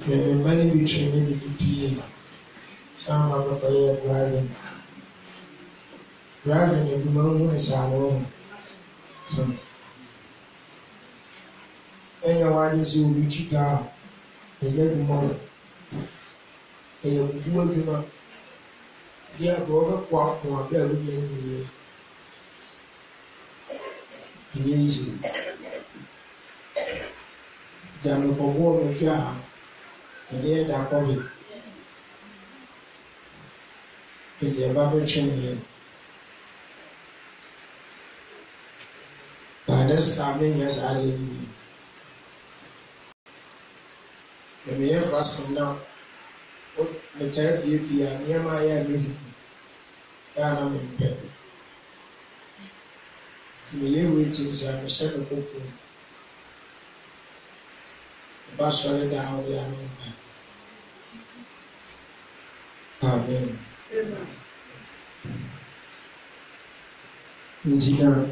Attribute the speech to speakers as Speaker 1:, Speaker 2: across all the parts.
Speaker 1: The money between me and the PA. Some of the driving. Driving in the morning is our own. And your one is you reach it down. The young moment. And you do it. They are broken walk more every year. Easy. There will be a warm jar, and then that coming. In the Bible chain. By this time, yes, I did me. The mere fasting now. What the type you be a near my enemy. I'm in bed. Me waiting, I'm a set of people. The bus solid down the animal. Amen. Engineer,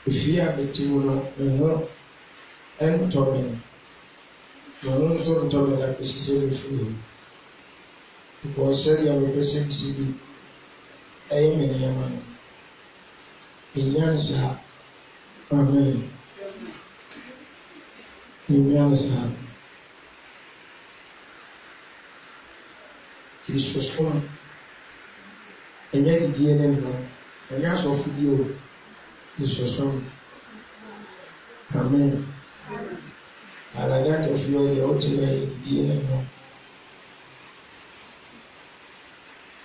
Speaker 1: if you are the Timono, the more and Tommy, no one sort of told me that this is every free. Because said you have a person CB. I am in a man. In Yanasa, amen. In Yanasa, he's for strong. And yet, the DNA, and yes, of you is for strong. Amen. And I got of you the ultimate DNA.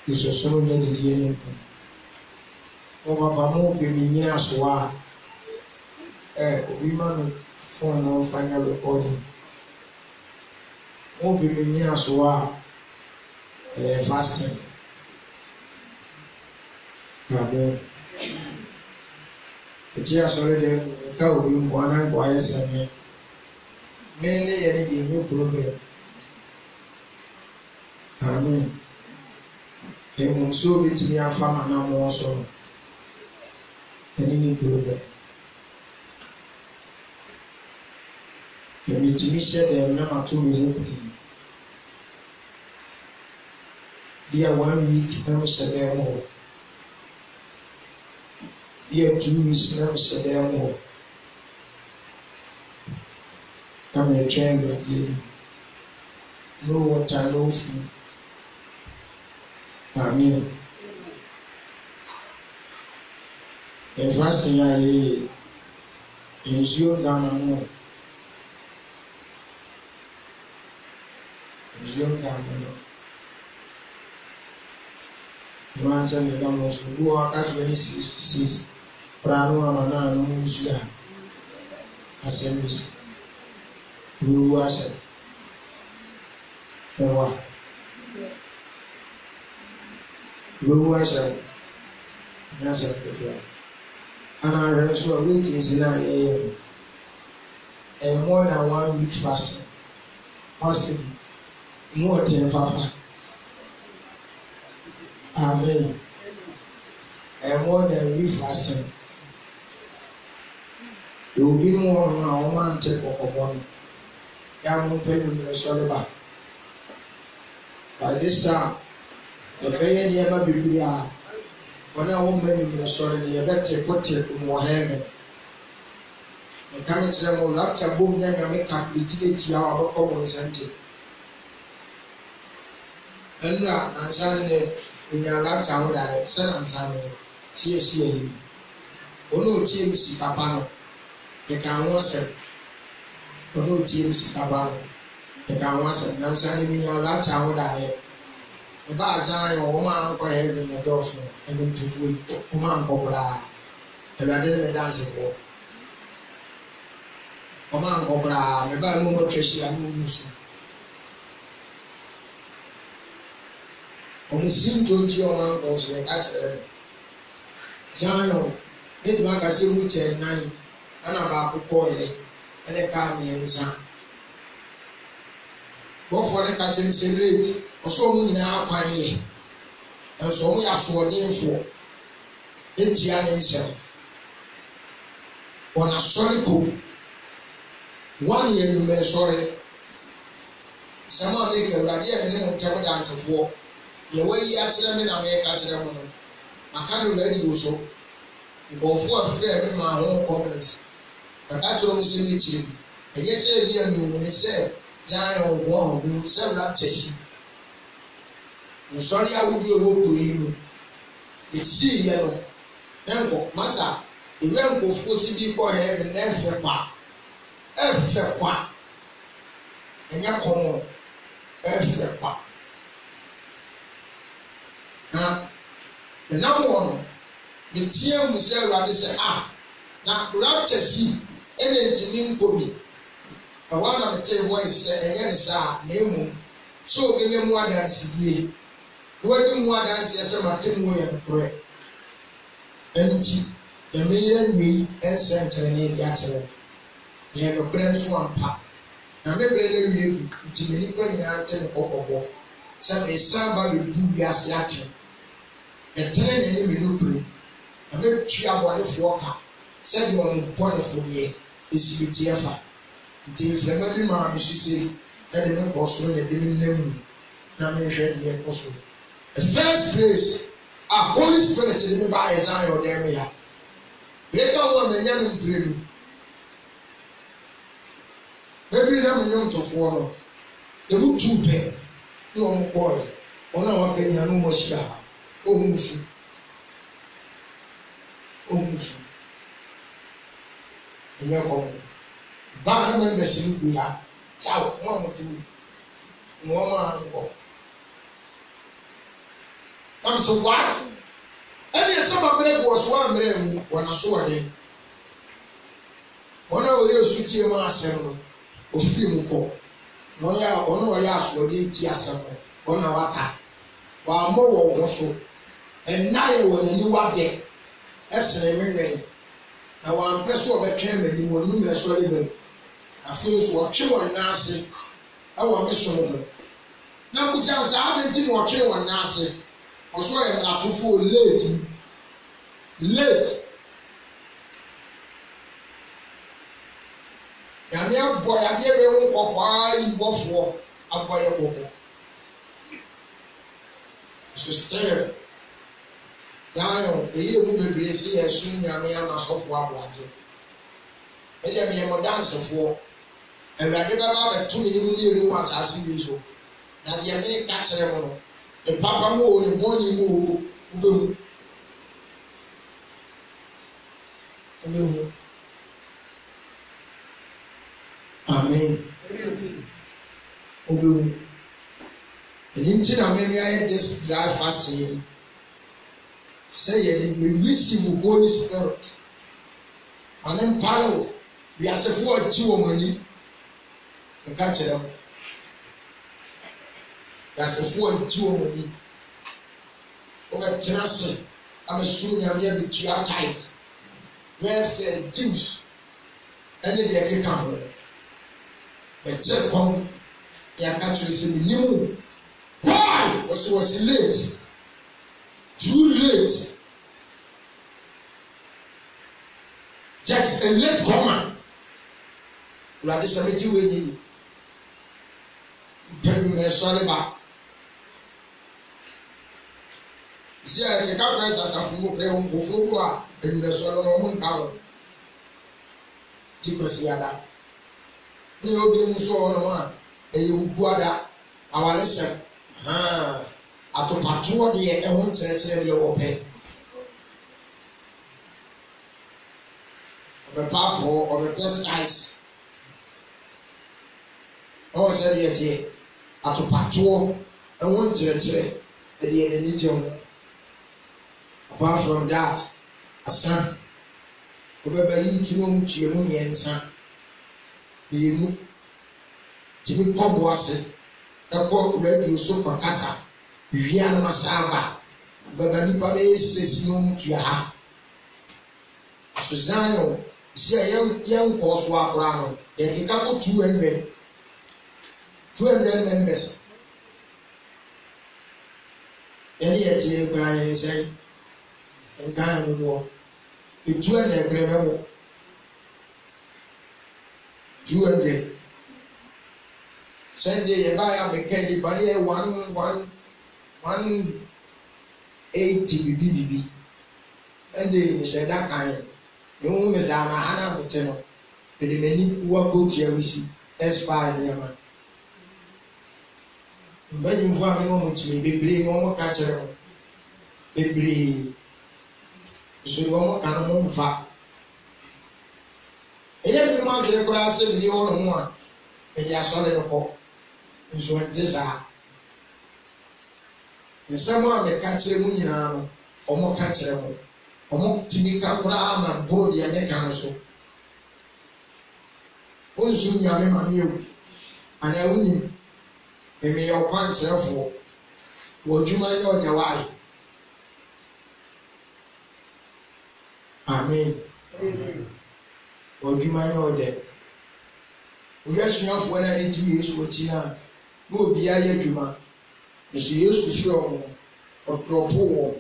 Speaker 1: Is for strong, yet the DNA. Papa mo be me nyina so a obi ma no phone no fanya recording mo be me nyina so a fasting amen tia sorry de ka obi mo na go ayesame me ne ye ne nye problem amen e mo so bitimi afama na mo so any problem. The meeting them number 2 million. Dear 1 week, never said them more. Dear 2 weeks, never said them more. I'm a child again. No water, no food. Amen. The first thing I hear is you down and more. Is you down and more. The man said, the most go out as very 6 Prano Amana no Musia. Assemblies. We was it. What? We was it. Yes, I and I also waiting in a more than 1 week fasting. Fasting more than Papa. Amen. And more than week fasting. You will be more now, one take of one. Young penny solid. By this time, the pain never be clear. When I won't make him sorry, the better put it from Mohammed. The coming to them will laptop boom, young and make up the utility hour of common center. And now, I'm signing in your laptop, I send and signing it. See him. Oh no, TMC Capano. The can once it. Oh no, TMC Capano. The can once it. Now signing in your laptop, I the bazaar or woman go ahead in the door and then to food, woman cobra. And I didn't dance for woman cobra, the bad moment Tracy and Musu. On the scene to your uncles, like I said, John, it back as you would say 9 and about to call it and a car me and son. Go for the catching celebrate. Also, we now quiet, and so we are for them for Indian answer on a solid cool. one year number sorry. Some of them are here and then tell dance of war. The way you answer them in America to them. I can't ready you so. Go for a friend in my own comments. But that's what I'm saying. And yes, I hear you when they say, Giant war, we will sell that chessy. Sorry, I will be a work to you. It's see yellow. Then go, Massa. The way go for CB for heaven and then F. And you come on. F. Now, the number one, the team will say, rather say, now, rapture see, anything go me. I want to tell you what is said, and yet, name so give me more than CD. What do more than say, Martin way and pray. And the million we and center in the atelier. They have a grand one pack. Now, maybe we to the Nico in Anton or some a samba will do gas yakin. And 10 enemy no I maybe 3 hours walker. Said you on body for the year. Is it TFA? Until if the man, she say, I didn't cost when they didn't name. Now, me read the apostle. The first place, a Holy Spirit to the by his eye or damn ya. Let go one the young dream. Maybe I'm a young to follow. They look too bad. No boy. On our penny, no more share. Oh, Musu. Oh, Musu. And you're home. But I remember seeing we are. Ciao, one or two. No, I'm so what? And yes, some of them was 1 million when I saw them. One of you shoot your master of film call. No, yeah, one of for the Tiasam, one of our while more also. And now when you were there, as a memory. Now one person of a chamber, you will mean a solid. I feel so children Nancy. I want Miss Solomon. Now, besides, I didn't watch you on Nancy. Also, I am not too full late. Late. Yamia boy, I never walk while you go for a boy a book. So stay. Now, the year will be blessed as soon as I am a soft Aboagye. And there be a more dance of war. And I never have 2 million ones as he is. Now, the American catch them. The Papa Mo, the morning move. Amen. And in America, just drive fast here. Say you receive the Holy Spirit. And then Paulo, we are so for 2 money. And catch them. That's a 4 2 money. Over Tennessee, I'm assuming I'm here with 3 tight. Where's the things? And then they come. But check on their countries in the new. Why was late? Too late. Just a late comer. You are disability with you. Sorry back. See, I can't as a fool play on Bufua and the Solomon Cow. Because Yada. No, you saw one, and you guada our lesson. At the patrol, the won't tell you open. Of a purple or a best ice. Oh, said yet, at the patrol, and won't tell the enemy. Apart from that, a son. Whoever you to know to your money and son. You Jimmy Cobb was it. A court radio super casa. Viana Masaba. Babanipa 6 noon to your heart. Suzano, see a young course walk around, and he couple 200 members. And yet, you Brian say, and kind of war. If 200 gravel. 200. Sunday you buy a mechanic but here 180 BBB. And they said that kind. You know, Miss Anna Hannah Beteno. The many who are good here we see S5 there man. But in for a moment to be bring more catcher. Be so you almost can't move far. Every month the grass in the old one. And they are solid of hope. So this are. And someone may catch a moon or more catch a moon. Or more to be Kakura and Brody and Mecanoso. Also, Yamma Mew, and I win him. And may your punch therefore. Would you mind your Hawaii? Amen. Would you mind your day? We got enough when I did use what you know. Go be a yeduma. As you used to show or propose.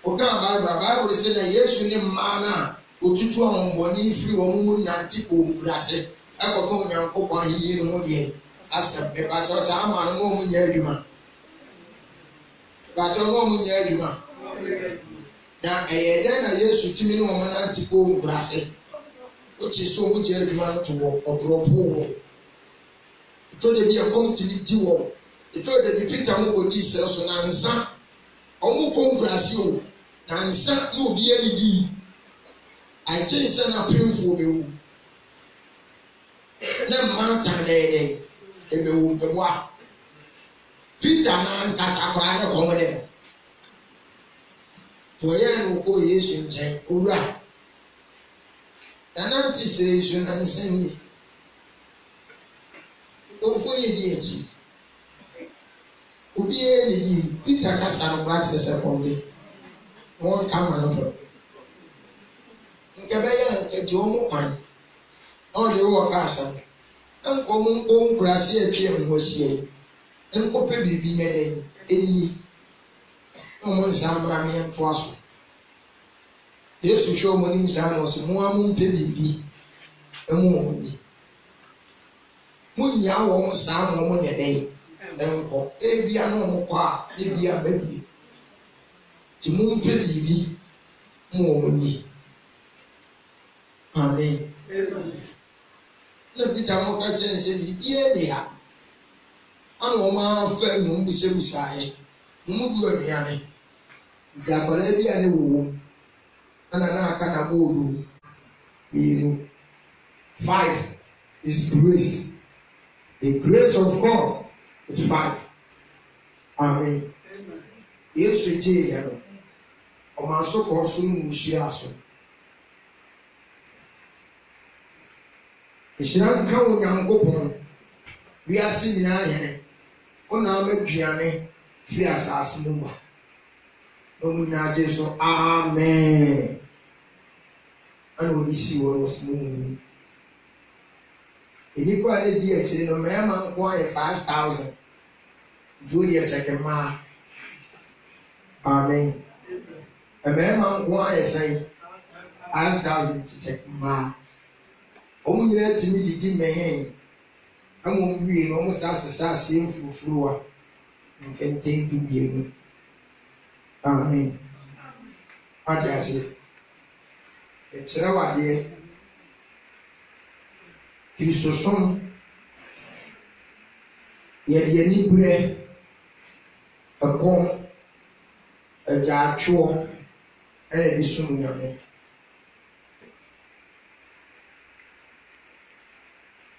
Speaker 1: Bible said that yes, you name mana, go to 2 on body free or moon and tickle grass. I got on your copa here no day. As a paper, I'm a woman, Yerima. But a woman, Yerima. Now, then I used to Timmy woman and tickle grass, which is so much Yerima to walk or propose. It told me a continuity war. It told me Peter Moko this cells on answer. Omo grass you. Nansa no be any di. I change sana painful be wu. Na mountain dey e be wu be wa. Peter na nkasa kwa na ko dem. To ye no ko Yesu nchen owura. Na na tisere Yesu na nsani. O fo ye di eti. Obi e ni Peter kasa no bra tse second. One come on. Nkebeye nke omo kwan. O de wo kasa. Nko mo nko nkurase atwe mhosie. Nko pe bibi nyene eni. Omo nsambra me nto aso. Yesu hwe omo nim sa no se mo amu pe bibi. Emu oni. Munya wo mo sa mo mo nyede. Enko ebia no mo kwa ebia babi. Ti mu mpe bibi mu oni. Amen. Na Peter mo ka chense bibi e de ha. Anu ma fa mu mbusebusa ye. Mu bi oduane. Ja kwala bi ane wo. Ana na aka na bodu. 5 is grace. The grace of God is 5. Amen. Yes, we do. Oma so ko so mu shia so. Ishira nka onyankopon. Wi ase nyina yene. Ona amaduane fi asase mu ba. No mu na Jesu. Amen. Anu di si wo mu. Ini ko ale di ekire no me ma nko aye 5,000. Do ye check ma. Amen. A man why I say 5,000 to take ma. Only let me the me. I won't be almost as a star seeing for floor. You can take to you. Amen. What I say? It's our dear. He's so soon. Yet you need bread. A corn. A jar chore. And it is soon your name.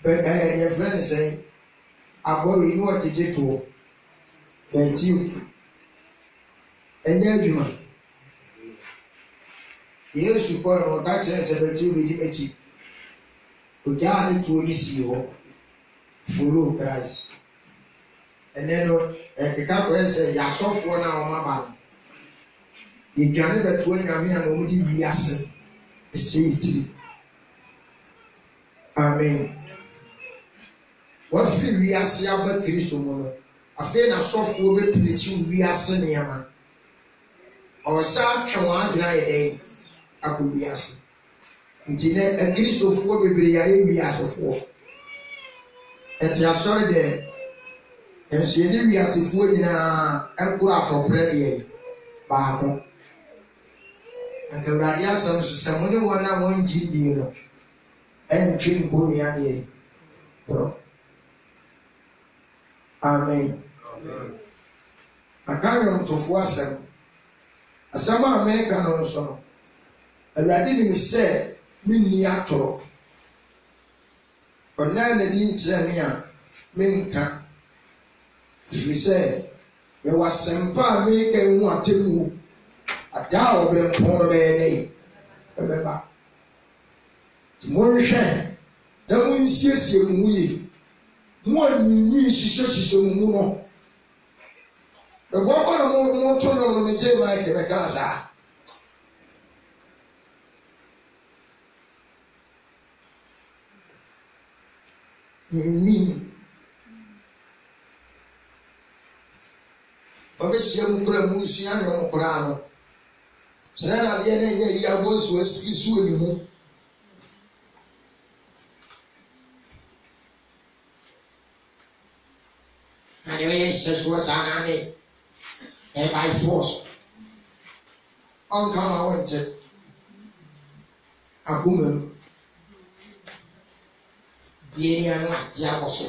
Speaker 1: But your friend is saying, Aboagye, you know what you did to that you. And you man. You support or that sense that you will be cheap. We can't do this you follow Christ. And then a couple say, you're soft one hour, my bad. You can never tell me and only be asking. Say it. Amen. What free we are see about Christ woman? I feel a soft woman to the two we are sending a man. Or such a one dry day. I could be asking. nti ne akristofoɔ bebree ayɛ wiasefoɔ ɛte asɔre dɛ ɛnso yɛne wiasefoɔ nyinaa ɛnkoro atɔprɛ deɛ baako anka Awurade asɛm so sɛ mo ne wɔn a wɔngye die no ɛntwe nkonnua deɛ porɔ amen aka nnwomtofoɔ asɛm a mɛka no nso no Awurade nim sɛ menni atorɔ ɔnaa n'ani nkyerɛ me a menka ɛfiri sɛ mewɔ asɛmpa a meka hu atemmuo ada a ɔbrɛmpɔn no bɛyɛ dɛ ɛbɛba nti monhwɛ na monsiesie mo mu yie mo anyinyi hyehyɛ mo mu no bɛbɔbɔ na moto no no megye ma kɛbɛka saa nyinyi ɔbɛhyia mu kora mu nsua nwom koraa no kyerɛ na adeɛ no ɛnyɛ yi abɔ nsuo asiki suo ne mu na deɛ ɔyɛ hyɛ soɔ saa na ne by force ɔnka ma wɔnkyɛ akoma mu bie nya no ade abɔ so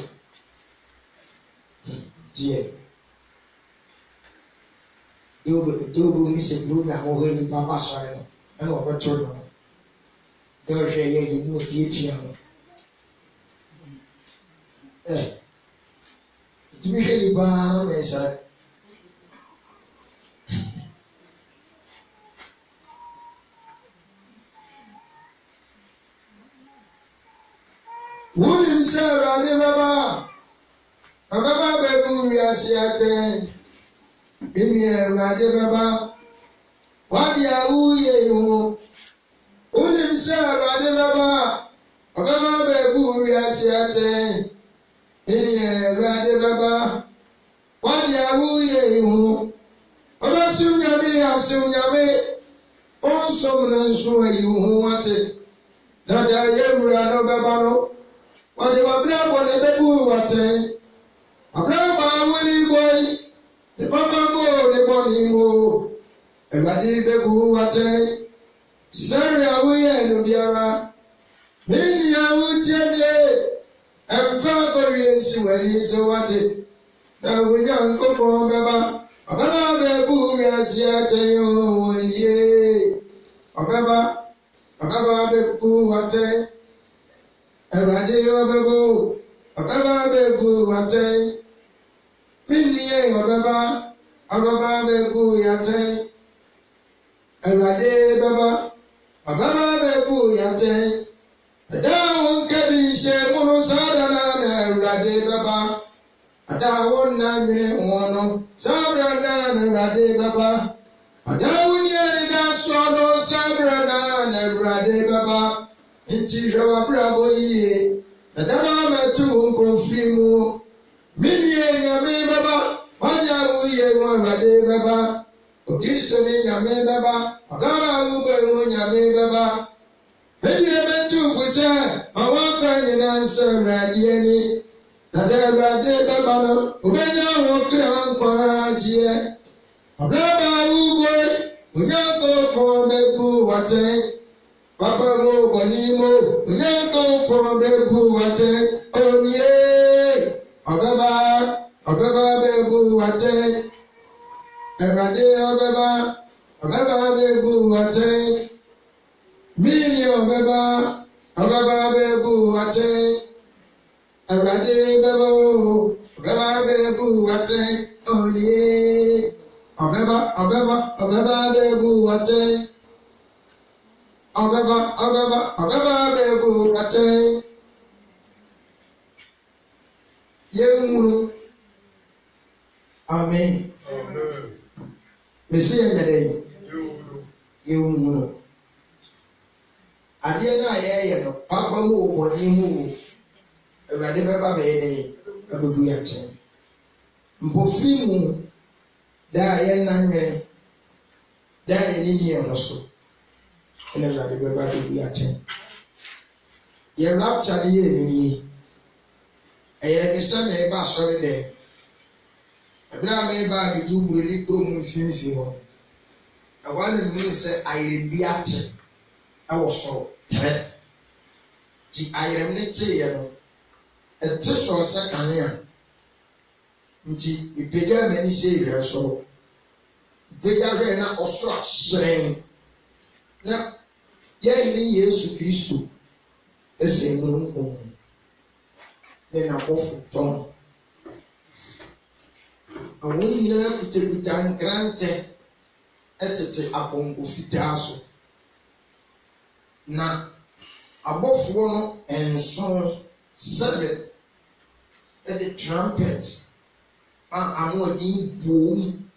Speaker 1: deɛ Deu ni se program o ni papa sɔre no ɛna ɔbɛto no dɛ ɔhwɛ yɛ yi mu tie no tumi hwɛ ni paa na mɛsɛre wonim sɛ Awurade bɛba bɛbu wiase atɛn Bimi Awurade bɛba wade a woyɛ yi ho wonim sɛ Awurade bɛba bɛbu wiase atɛn Bimi Awurade bɛba wade a woyɛ yi ho ɔbɛsom nyame asom nyame ɔnsom no nso ayi wo ho wate na da yɛwura no bɛba no wɔde wabrabɔ ne bɛbu watɛn wabrabɔ woli bɔi ne papa mo ne bɔne mo Awurade bɛbu watɛn sɛre a woyɛ no biara menni a wotie bie ɛmfa kɔwie nsi w'ani so wate na Onyankopɔn bɛba bɛbu wiase atɛn o nie ɔbɛba bɛbu watɛn Awurade bɛbu watɛn Minnie Obaba bɛbu yatɛn Awurade bɛba bɛbu yatɛn ada wo nkabi hyɛ mu no saa da na Awurade bɛba ada wo nna nwene ho no saa bra na Awurade bɛba ada wo ni anida soɔ no saa bra na Awurade bɛba nti hwɛ w'abrabɔ yie na dama mɛto nkɔmfiri mu Minnie nyame bɛba wade a woyɛ mu Awurade bɛba Okristo ne nyame bɛba ɔdama wobɛ mu nyame bɛba Minnie bɛto fo sɛ ma wɔnkɔ nyina nsɛ Awurade ani na da Awurade bɛba no wobɛnya ho kra nkwa agyeɛ ɔdama wobɛ Onyankopɔn bɛbu watɛn Papa mo bɔne mo Onyankopɔn bɛbu watɛn onie ɔbɛba bɛbu watɛn Awurade ɔbɛba bɛbu watɛn Minnie ɔbɛba bɛbu watɛn Awurade bɛba bɛbu watɛn onie ɔbɛba bɛbu watɛn Ọbaba bɛbu watɛn yɛnwunu amen mesi yɛnyɛ yɛnwunu adeɛ no a yɛyɛ no papa mu wɔ bɔne mu wɔ Awurade bɛba bɛyɛ dɛ bɛbu yɛatɛn mpɔfiri mu da a yɛnna nwene da a yɛne nniɛ no so ɛna Awurade bɛba bɛbu yɛatɛn Ye rapture ye ni. Eye me se me ba sori de. Ebra me ba bi du buruli kro mu finfi ho. Awale mu se ayire bi ate. Awo so tre. Ti ayire ne te ye no. Ete so se kanea. Nti ipeja me ni se ye so. Ipeja we na osoro asren. Na ye ni Yesu Kristo. Ese mu then above Tom. A winner to be done granted at the upon Ufitaso. Now, above one and song 7 at the trumpet. I'm working boom.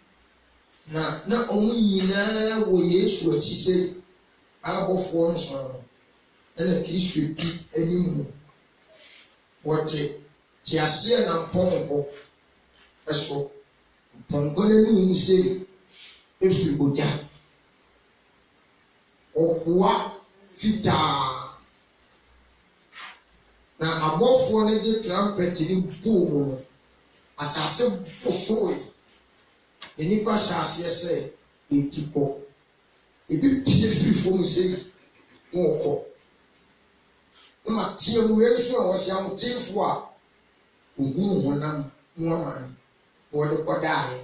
Speaker 1: Now, not only you will yes, what she said above one song and a kiss repeat anymore. What Tiasia and Pombo as for Pongoni say if you go down or what fita now above one of the trumpet in boom as I said before the Nipa Shas say in Tipo if you pay free for me say more. Ma tie mu yeso was yam tifo a ogun honam nuaman wo de kodai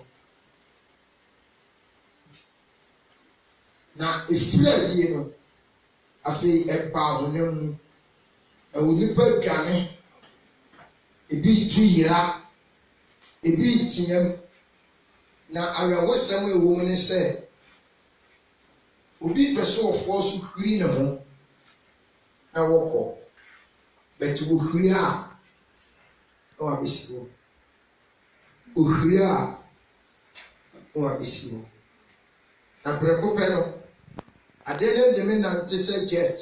Speaker 1: na efira die no afi eba honam e woni pa dwane ebi tuira ebi tiam na arewo sam e wo mu ne se obi peso ofo so huri ne ho na woko but uhria o abisiwo uhria o abisiwo na preko peno adede de me na ntse jet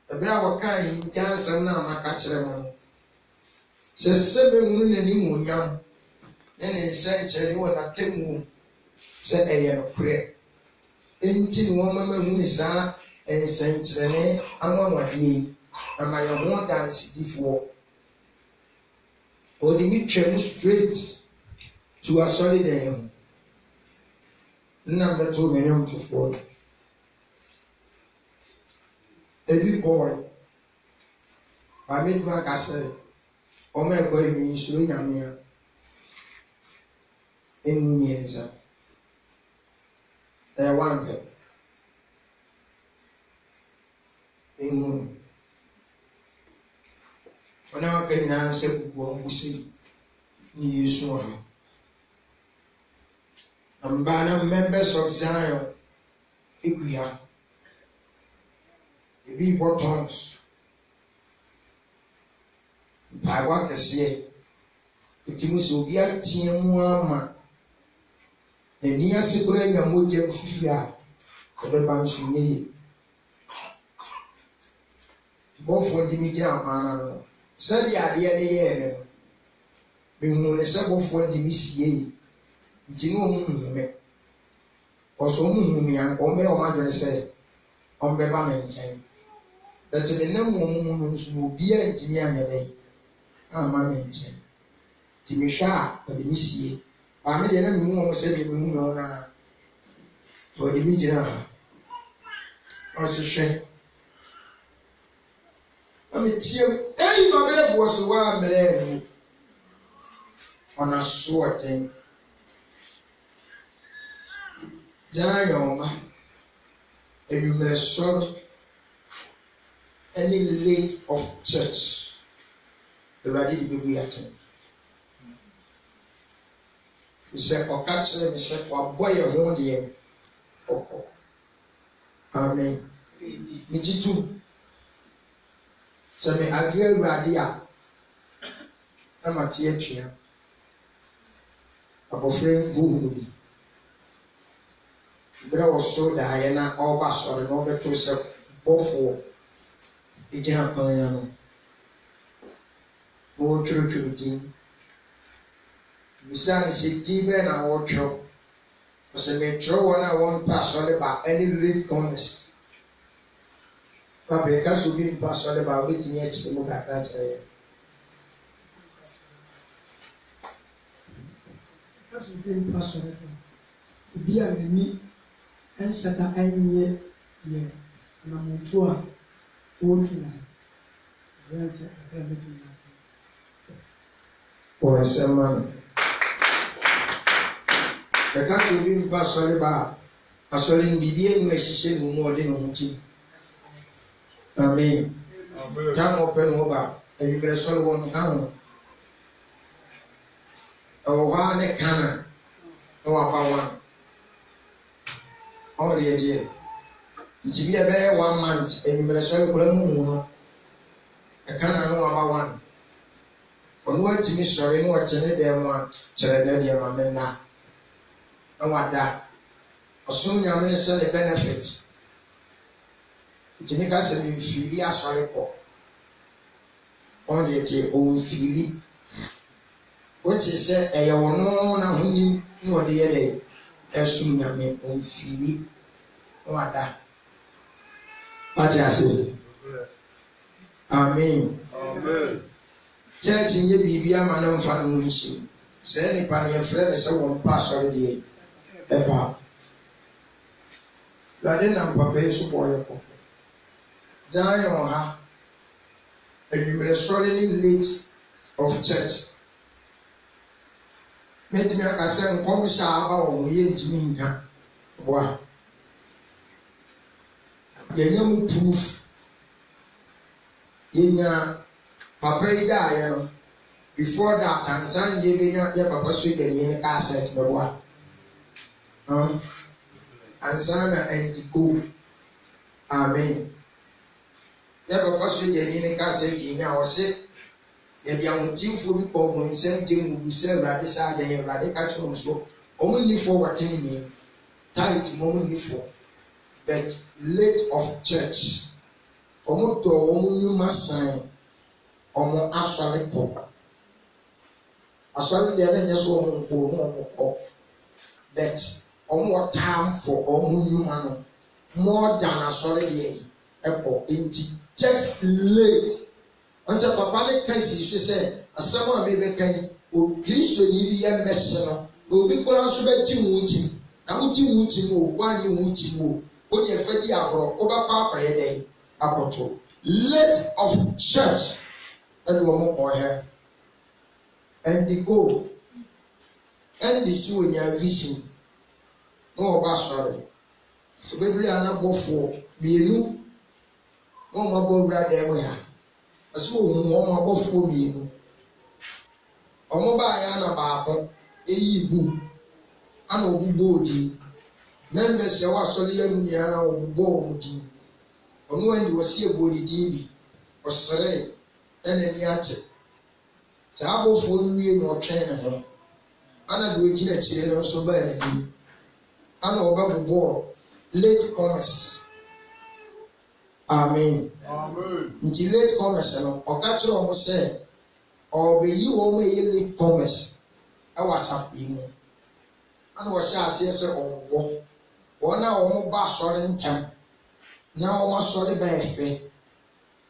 Speaker 1: ebra wakai nkansam na maka kire mo se sebe munu nani munyam ne nse kire wo na temu se eye no pre enti no mama hunu saa ense kire ne anwanwadie ama your more dance before or the new train straight to a solid aim. Number 2 million to 4. A big boy. I made my castle. Oh my boy, ministry Yamia in Mienza. They want them in when I can answer one see you soon. And banner members of Zion, if we are the people tongues. I want to say, it must be a team one. The near secret and Mojem Fifia for the bunch of me. Both for the media man. Said the idea the year. Being no less about for the Missie. Jino me. Also, me and Ome or Madre say, on Bebaman came. That the name woman will be a Jimmy and a day. Ah, my man, Jimmy Shah, or the Missie. I made an enemy said it for the media. Also, shame. I mean, hey, my brother was a wild man on a sword thing. Dioma, and you may solve any late of church. The ready to be at him. He said, or catch them, he said, or boy, a whole year. Oh, amen. Did you too? So me agree radia. I'm a teacher. I'm afraid who Bra was so the hyena all bass or an over to self both a general piano. More true to the team. Besides, it's given a wardrobe. Was a metro one I won't pass all about any late commerce. Papa, because we be pastor about waiting yet to move at that.
Speaker 2: Because we be pastor, be a me and shut up any year, and I'm to a working.
Speaker 1: Or some man. Because we be pastor about a solid medium where she said more than one. Amen. Come open over, and you can solve one town. Oh, one cannon. No, about one. All the idea. To be a bear 1 month, and you can solve one. I can't know about one. On what to me, sorry, no, what's in it, there once, Children, now. No, what that. Assume your minister the benefit. To make us a feel as sorry for. On the idea, own feeling. What is said, I will know now who you know the other day. Assume your name on feeling. What that? What I say? Amen.
Speaker 3: Amen.
Speaker 1: Church in your baby, I'm an unfamiliar. Say any pan your friend is someone pass already. About. Laden and Papa support. Die on her. And you will solidly late of church. Let me a certain commission about ye to me. Wow. Young proof. Yenya Papa die before that, and son, ye be not your papa sweet and ye asset no one. And son and go. Amen. Never pursued any cassette in our sick. Yet young team for me called when something will sell that side and radical so only for what in me. Tight moment before. But late of church. Omo to omo must sign. Omo asale ko. Asale the other just omo ko. But omo time for omo human more than asale the echo inti just late. Once papa le kan si say asama me be kan o Kristo ni bi ya messe no obi kora so be ti wuti na wuti mo kwani wuti mo o de fa di agoro o ba pa ye den apoto late of church and one more here and the go and the see when you are vision no ba sorry so be anabo for mienu no ma bo bra dem ya aso wo ma bo for mienu omo ba ya na ba ko eyi bu ana obubo odi members ya wa sorry ya mu ya obubo odi ono wandi wasi ebodi dibi osere ene ni ache sa abofo nwie no otwen ne ho ana do ejina chire no so ba ni ana obabubo late commerce. Amen.
Speaker 3: Amen.
Speaker 1: Nti late commerce no oka kire o mo se obeyi wo mo ye late commerce awasafi mu ana wo sha ase se owo wona wo mo ba sore ntam na wo sore ba efe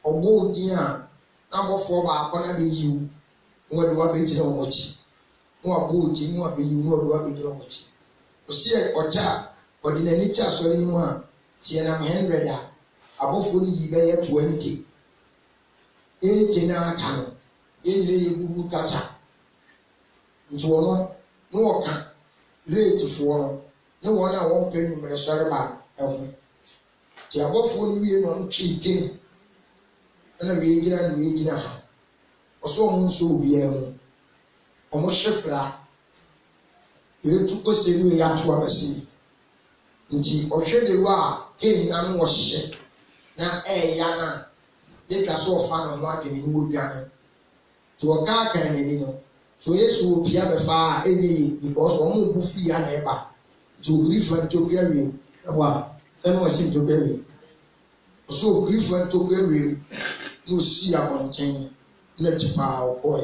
Speaker 1: obo odi a na bofo ba akona be yiwu wo de wa be jira wo chi wo abo odi no be yiwu wo de wa be jira wo chi o se ocha odi na ni cha sore ni mu a tie na 100 a abofo ni yi be ye 20 e na aka no ye nyire ye gugu kacha nti wo no wo ka late fo no ne wo na wo pe ni mre sore ba ehun ti abofo ni wie no ntwi ken na wie gina ha oso mo nso obi ehun omo hwefra ye tu ko se ni ya to abasi nti ohwe de wa ken na no wo hye na ya na de ka so fa no ma gini ni obi ana ti wo ka ka ni no so yesu opia be fa eni because omo bu fi ya na eba to grief to be awi wa then was to be so grief to be awi no si abonten na tipa o boy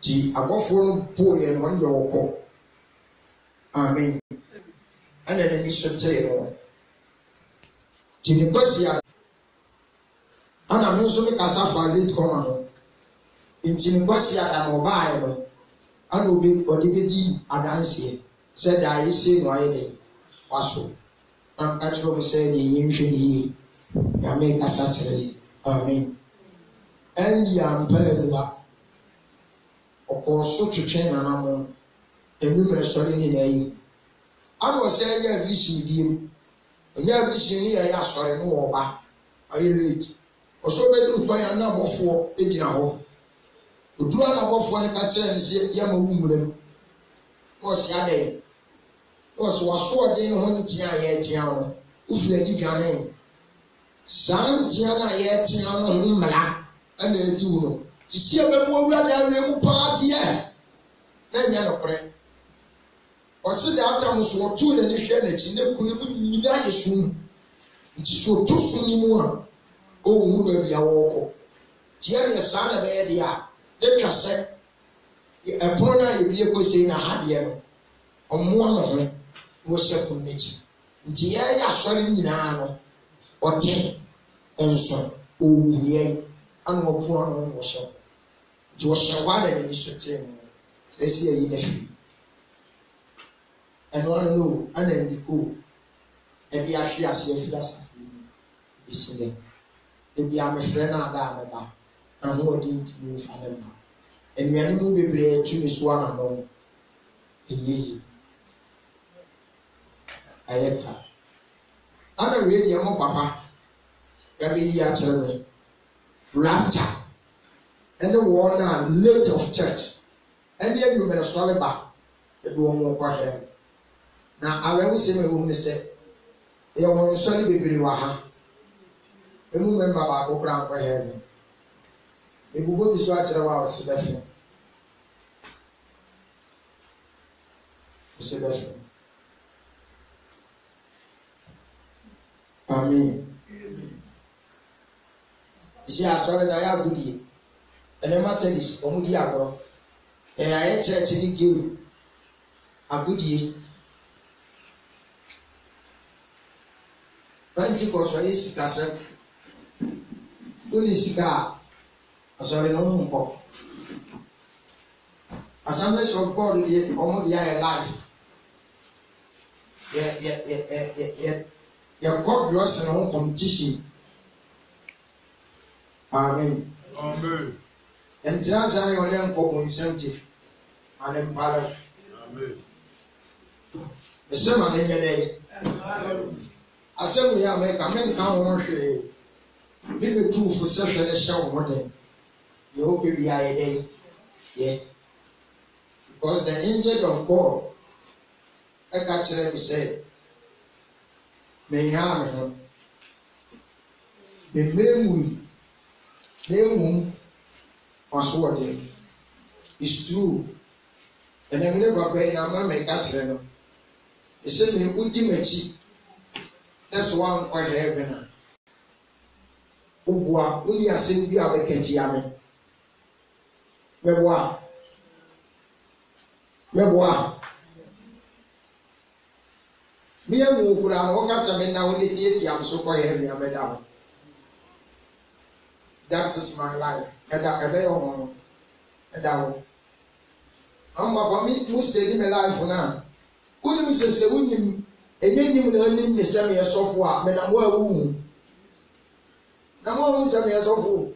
Speaker 1: di abofo no boy no on your ko amen ana na ni shote no ti ni kwasi ya ana me nso me kasa fa late come no nti ne kwasi ada no baa no ana obi odi bedi adanse se da yesi no aye waso na ka chiro be se ni yinhwe ni ya me kasa chere amen endi ampelwa okoso twetwe nanamo ebi mresori ni nayi ana se ya vision biem onya vision ni ya sori no oba aye late oso be du to ya na bofo egina ho oduru na bofo ne ka chere ni se ya ma wumrem o se ade o so waso de ho ni tia ya tia no ufure di dwane santia na ya tia no mmra ana edi wo ti sie be mo wura da we mu pa de na nya no kore o se da atam so otu na ni hwe na chi ne kure mu nyina yesu nti so to so ni mu a o hu ba bia wo ko ti ya be sa na be ye dia de twa se e pono na ye bie ko sei na ha de no omo ano ho wo se ko nechi nti ya sori nyina no ote enso o wuye anu opo ano wo se jo se wa de ni so te no esi yi na fi eno anu ana ndiko e bi ahwe ase afira safu isi de e bi am frɛ na ada ameba na ho odi ntimi fa na ba enuanu mu bebre tumi so ana no eyi ayeka ana we de mo papa ya be yi akyere me rapture and the one late of church and the you may solve ba e bi wo mo kwa he na awe se me wo me se e wo so ni bebre wa ha emu member ba ko kra kwa he ni e bubo bi so akyere wa o se befe se befe amen isi asore na ya budi ene matelis omudi agoro aye church ni geu abudi banti ko so isi kase uni sika asore no mpo Assemblies of God the omudi aye life ya God draws no competition. Amen.
Speaker 3: Amen.
Speaker 1: And Transa Yolan Copo incentive. And Empire.
Speaker 3: Amen.
Speaker 1: The same in your day. I said we are make a man count maybe 2 for such a show more than you hope we are a day. Yeah. Because the angel of God, I catch them say, may have him. The memory. Name was what is true. And I'm never paying a man make that reno. He said, me ultimate. That's one quite heaven. Ubwa, only a sin be a vacant yame. Meboa. Me and Mukura, Okasame now, only theatre, I'm so quite heavy, I'm down. That is my life. And I have on. And I will. I'm about me to stay in my life now. Wouldn't we say, wouldn't you? And then you will only be 7 years of war. Men are well wound. Now, I'm 7 years of war.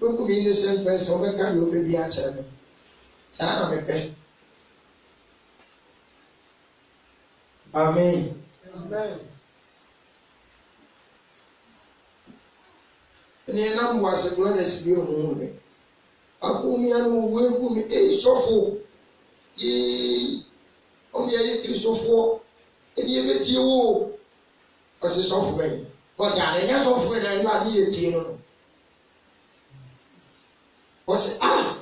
Speaker 1: Don't put me in the same place. Over can you be a child? Sana me pay. Amen.
Speaker 2: Amen.
Speaker 1: The number was a glorious view of me. I put me and wave for me, a sofa. Ye only a Christopher, and you get you as a software. Was I a software and not the was I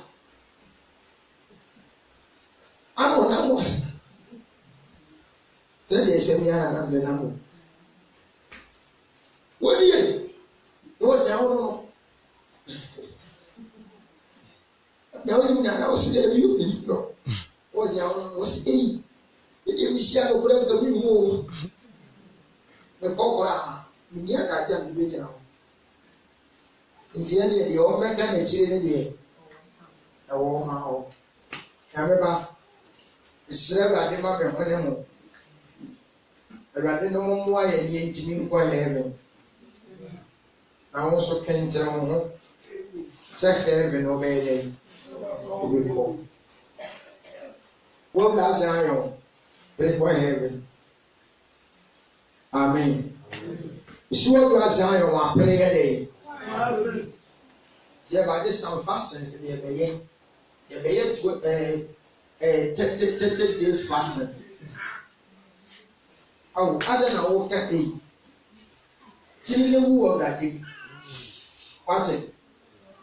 Speaker 1: don't know what. Then they said, yeah, and the number. What do you? Was now you know, was there you know, was now was a Michelle Brent the new the Cocora, near that young video. nti yɛ deɛ ɔbɛka n'akyire ne deɛ ɛwɔ ma hɔ nyameba esrɛ Awurade ma bɛ ho ne ho Awurade no mo mmoa yɛ yɛ ntumi nkɔ heaven na wo nso kɛnkyerɛ wo ho sɛ heaven ɔbɛyɛ dɛ wobɛkɔ wo blase ayɛ wo bere kɔ heaven amen isi wo blase ayɛ wo apere yɛ dɛ yɛ ba de some fastings de yɛbɛyɛ 30 days fasting awo ada na wo ka tini ne wu Awurade wate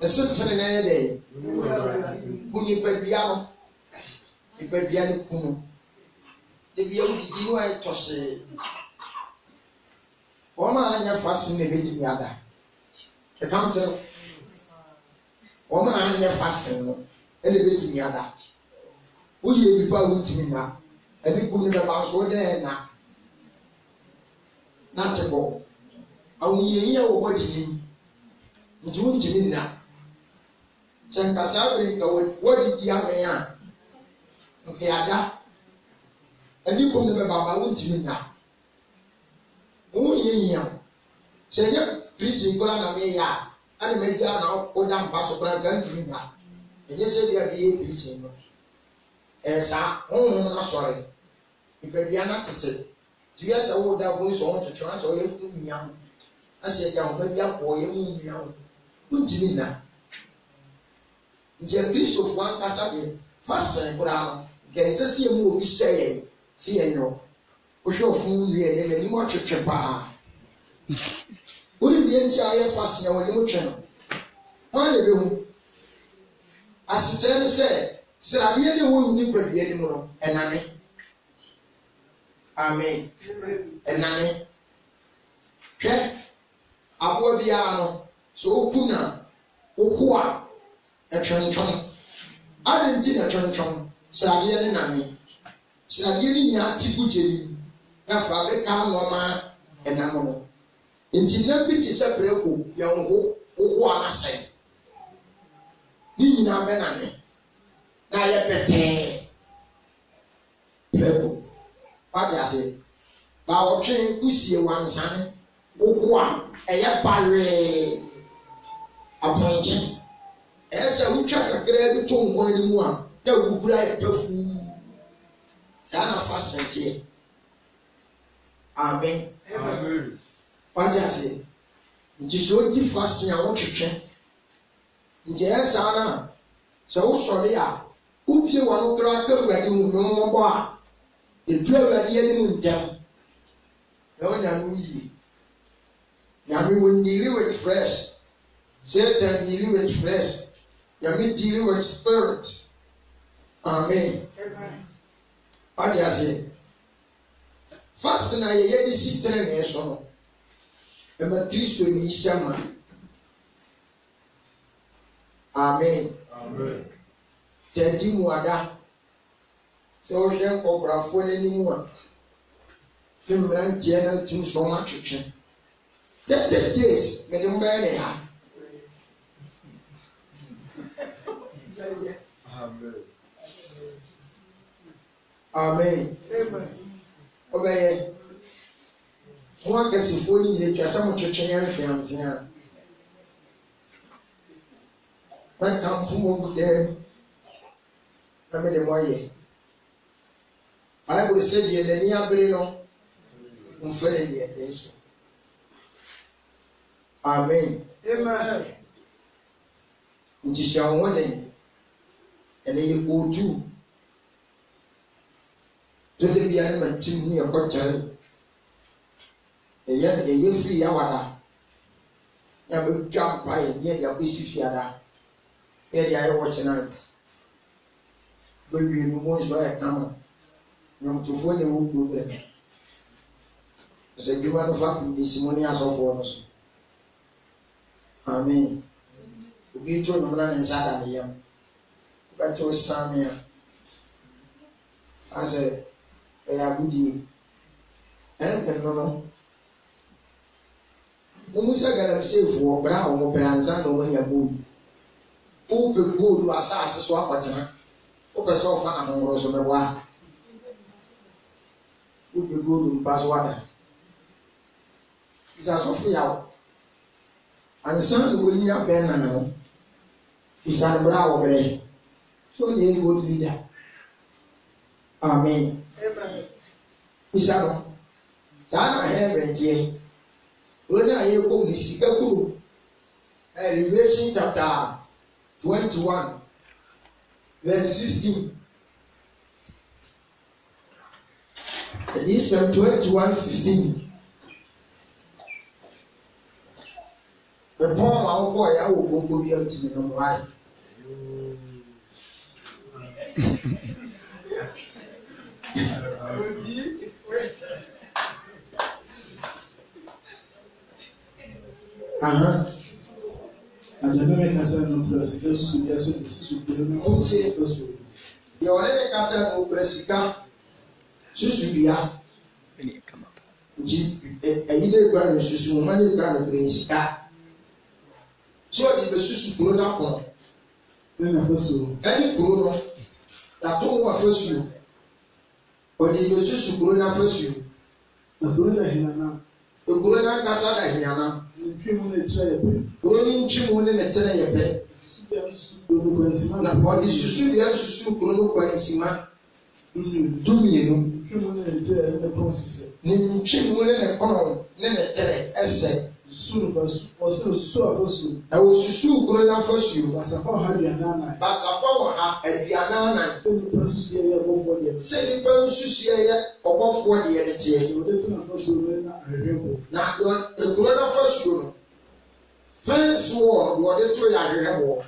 Speaker 1: ɛsɛtere na yɛ dɛ ku nipa bia no nipa bia ne ku no de bia wodidi no ayɛ tɔhyee wɔn a anyɛ fasting na ɛbɛgyimi ada ɛkam kyerɛ wɔn a anyɛ fasting no ɛna ɛbɛgyimi ada woyɛ nipa a wontumi na ɛne kum ne bɛba nso wodɛ na te bɔ awoyɛyi a wɔbɔ de nim nti wontumi na kyɛ nkasa abere nka wɔde di amɛn a nke ada ɛne kum ne bɛba ba wontumi na woyɛyia kyɛ nyɛ preaching koraa na meyɛ a ade magya na woda mpa so koraa nka ntumi na ɛnyɛ sɛ bia bɛyɛ preaching no saa honhom no asɔre nipadua no tete nti yɛ sɛ woda bo nso ho twetwe asɛ ɔyɛ funu mmia ho asɛ agya homa bi akɔ yɛ mu mmia ho wontumi na nti akristofoɔ ankasa deɛ fasting koraa no nka ɛsɛ sɛ yɛmu obi hyɛ yɛn sɛ yɛnyɛ wohwɛ ɔfunu wie ne n'anim atwetwe paa wode deɛ nti a yɛ fasting a wɔnim twe no wɔn na bɛhu asekyerɛ ne sɛ sradeɛ ne wo nipa bia ne mu no ɛnane amen ɛnane hwɛ aboa biara no sɛ woku na woko a ɛtwentwɛn ade nti na ɛtwentwɛn sradeɛ ne nane sradeɛ ne nyinaa ti gu gyeri na fa bɛka nɔɔma ɛnam no nti nam bi te sɛ prɛko yɛn woko a nasɛn ne nyinaa bɛnane na yɛ pɛtɛɛ prɛko wate ase baawɔtwe usie wansane woko a ɛyɛ baree apɔnkye ɛyɛ sɛ wotwa kakra bi to nkwan no mu a na wukura yɛ pɛfuu saa na fasɛnteɛ amen wate ase nti sɛ ogyi fasen a wotwetwe nti ɛyɛ saa na sɛ wosɔre a wopie wano koraa ka Awurade mu mmɔbɔ a ɛduru Awurade anim ntɛm na ɔnyame wo yie nyame will deal with flesh Satan deal with flesh nyame deal with spirit amen wade ase fasting a yɛyɛ de si tenenee so no ɛma Kristo ni hyɛ ma amen tɛdi mu ada sɛ wohwɛ nkɔkorafoɔ n'anim a ne mmeranteɛ no atim so ɔma twetwe 30 days mede mbɛyɛ ne ha amen ɔbɛyɛ ho akɛsefoɔ no nyina twa sɛ motwetwe yɛ mfeamfea mɛka mpomɔ gu dɛm na mede mo ayɛ Bible sɛ deɛ n'ani abere no mfa ne deɛ ɛde so amen nti hyɛ wo ho den ɛne yɛ kootu to de bia ne mantim ne yɛkɔkyɛre ɛyɛ firi yɛwada ne abɛtwa mpaeɛ ne yɛde abɛsi fiada ne yɛde ayɛ wɔkye night bɛwie no mu nso ayɛ kama nyɔmtofoɔ ne ɛwɔ program sɛ adwuma no fa ndesi mu ne asɔfoɔ no so amen obi to no na ne nsa da ne yam wobɛto same a asɛ ɛyɛ agodie ɛmpɛ no no Umusa galamsey for brown or branzan or when you're good. Open good assassin swap at her. Open so far and was on the wire. Open good in Baswana. It's a Sophia. And son will be up there now. It's a brow bread. So you good leader. Amen. Amen. It's a Tana heaven, when I hear Holy Sikaku, Revelation chapter 21, verse 15. This is 21:15. The poem I'll call I will go be out to the right.
Speaker 2: And the American Castle no Pressica,
Speaker 1: the only Castle no Pressica, Susubia, a either grand Susu, money grand Pressica. So did the Susu grown up on. Then I first saw any grown up that told what first you, or did the Susu grown up first you? The grown up, the grown up Castle Hinana. Running Chimon and a tenay, na body susu de susu krono kwansima dumie no ni chimu ne kono ne tere ese susu susu afosu e wo susu krono afosu basafa ha aduanana se ni pa susu ye obofo de ye tie na e krono afosu no fence wall do de to ya hwehwe wo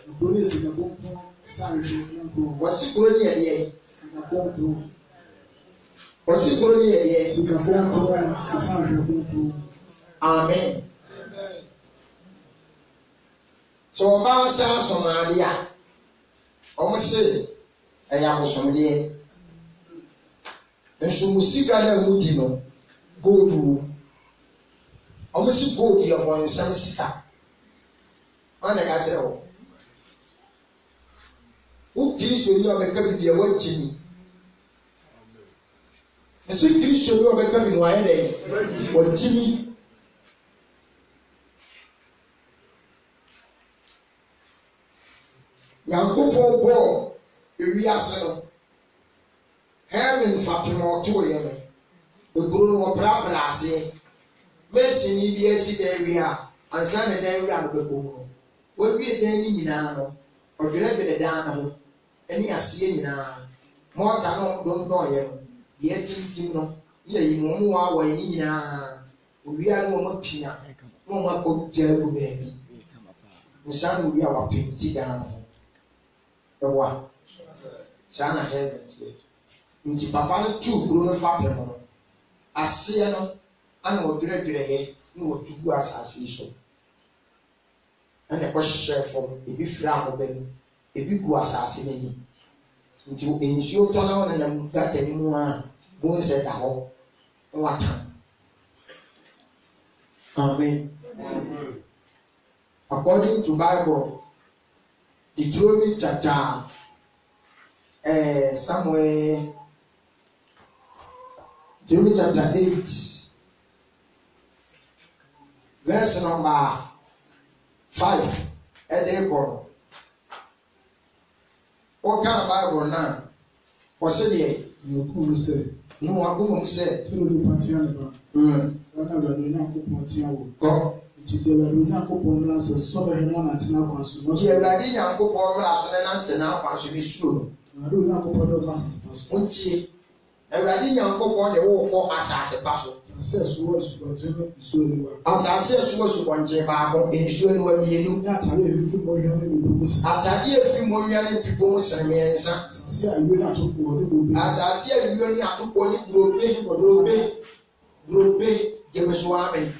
Speaker 1: wasi kuroni ye wasi kuroni ye amen so ba sa somalia omse eya bosomde enso musika na mudi no gold omse gold ye bo nsam sika ana ka tire wo Kristo ni obeka bi de wantimi ese Kristo ni obeka bi no aye de wantimi Yankopon bo ewi ase no heaven fapimo to ye no eguru no bra ase mercy ni bi esi de wi a ansa na de wi a no beko no we bi de ni nyina no odwere be de dan no eni asie nyina mota no don ye no ye tintim no ye yi mo wa wa ni nyina owi a no mo pia no mo ko jagu bebi nsan owi a wa penti dan no ewa sana heaven tie nti papa no tu gro no fa pe no asie no ana odwere ye ni wo tugu asase so ana ko hye fom ebi fra mo ben ebi gu asase n'ani nti ensuo tona wona na gata ni mu a bon se da ho wata amen according to Bible Deuteronomy chapter somewhere Deuteronomy chapter 8 verse number 5 edeko what kind of Bible now was it no come say no agumo say so do patiana ba so na do na ko potia wo ko ti de do na ko pon la so be mo na tina kwa so no je da di na ko pon la so na tina kwa so bi suo no do na ko pon do pass pass unti Ewurade Nyankopon de wo ko asase pa so asase wo su bonje so ni wa asase wo su bonje ba ko ensuo ni wa mienu atade efi mo hwa ni bi atade efi mo hwa ni bi bo senyensa asase ayo ni atoko ni bo asase ayo ni atoko ni brobe jemeso amen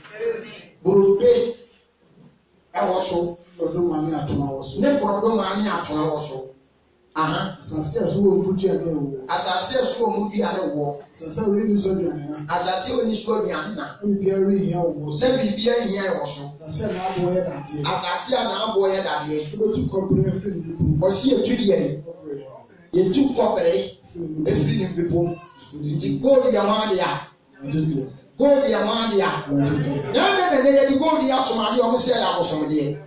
Speaker 1: brobe e wo so odo ma ni atona wo so ne brodo ma ni atona wo so
Speaker 2: Asase aso wo mu dua ne wo.
Speaker 1: Asase aso wo mu dua ne wo.
Speaker 2: Asase wo ni so dua ne na.
Speaker 1: Asase wo ni so dua ne na.
Speaker 2: Bibia ri hia wo so.
Speaker 1: Na bibia hia wo so.
Speaker 2: Asase na abo ye dade.
Speaker 1: Asase na abo ye dade.
Speaker 2: Wo tu company free ni people.
Speaker 1: Osi etudi ye tu company efiri ni people. Nti gold ya wade ya. Gold ya wade ya. Na ye di gold ya somade o mo se ya bosomde.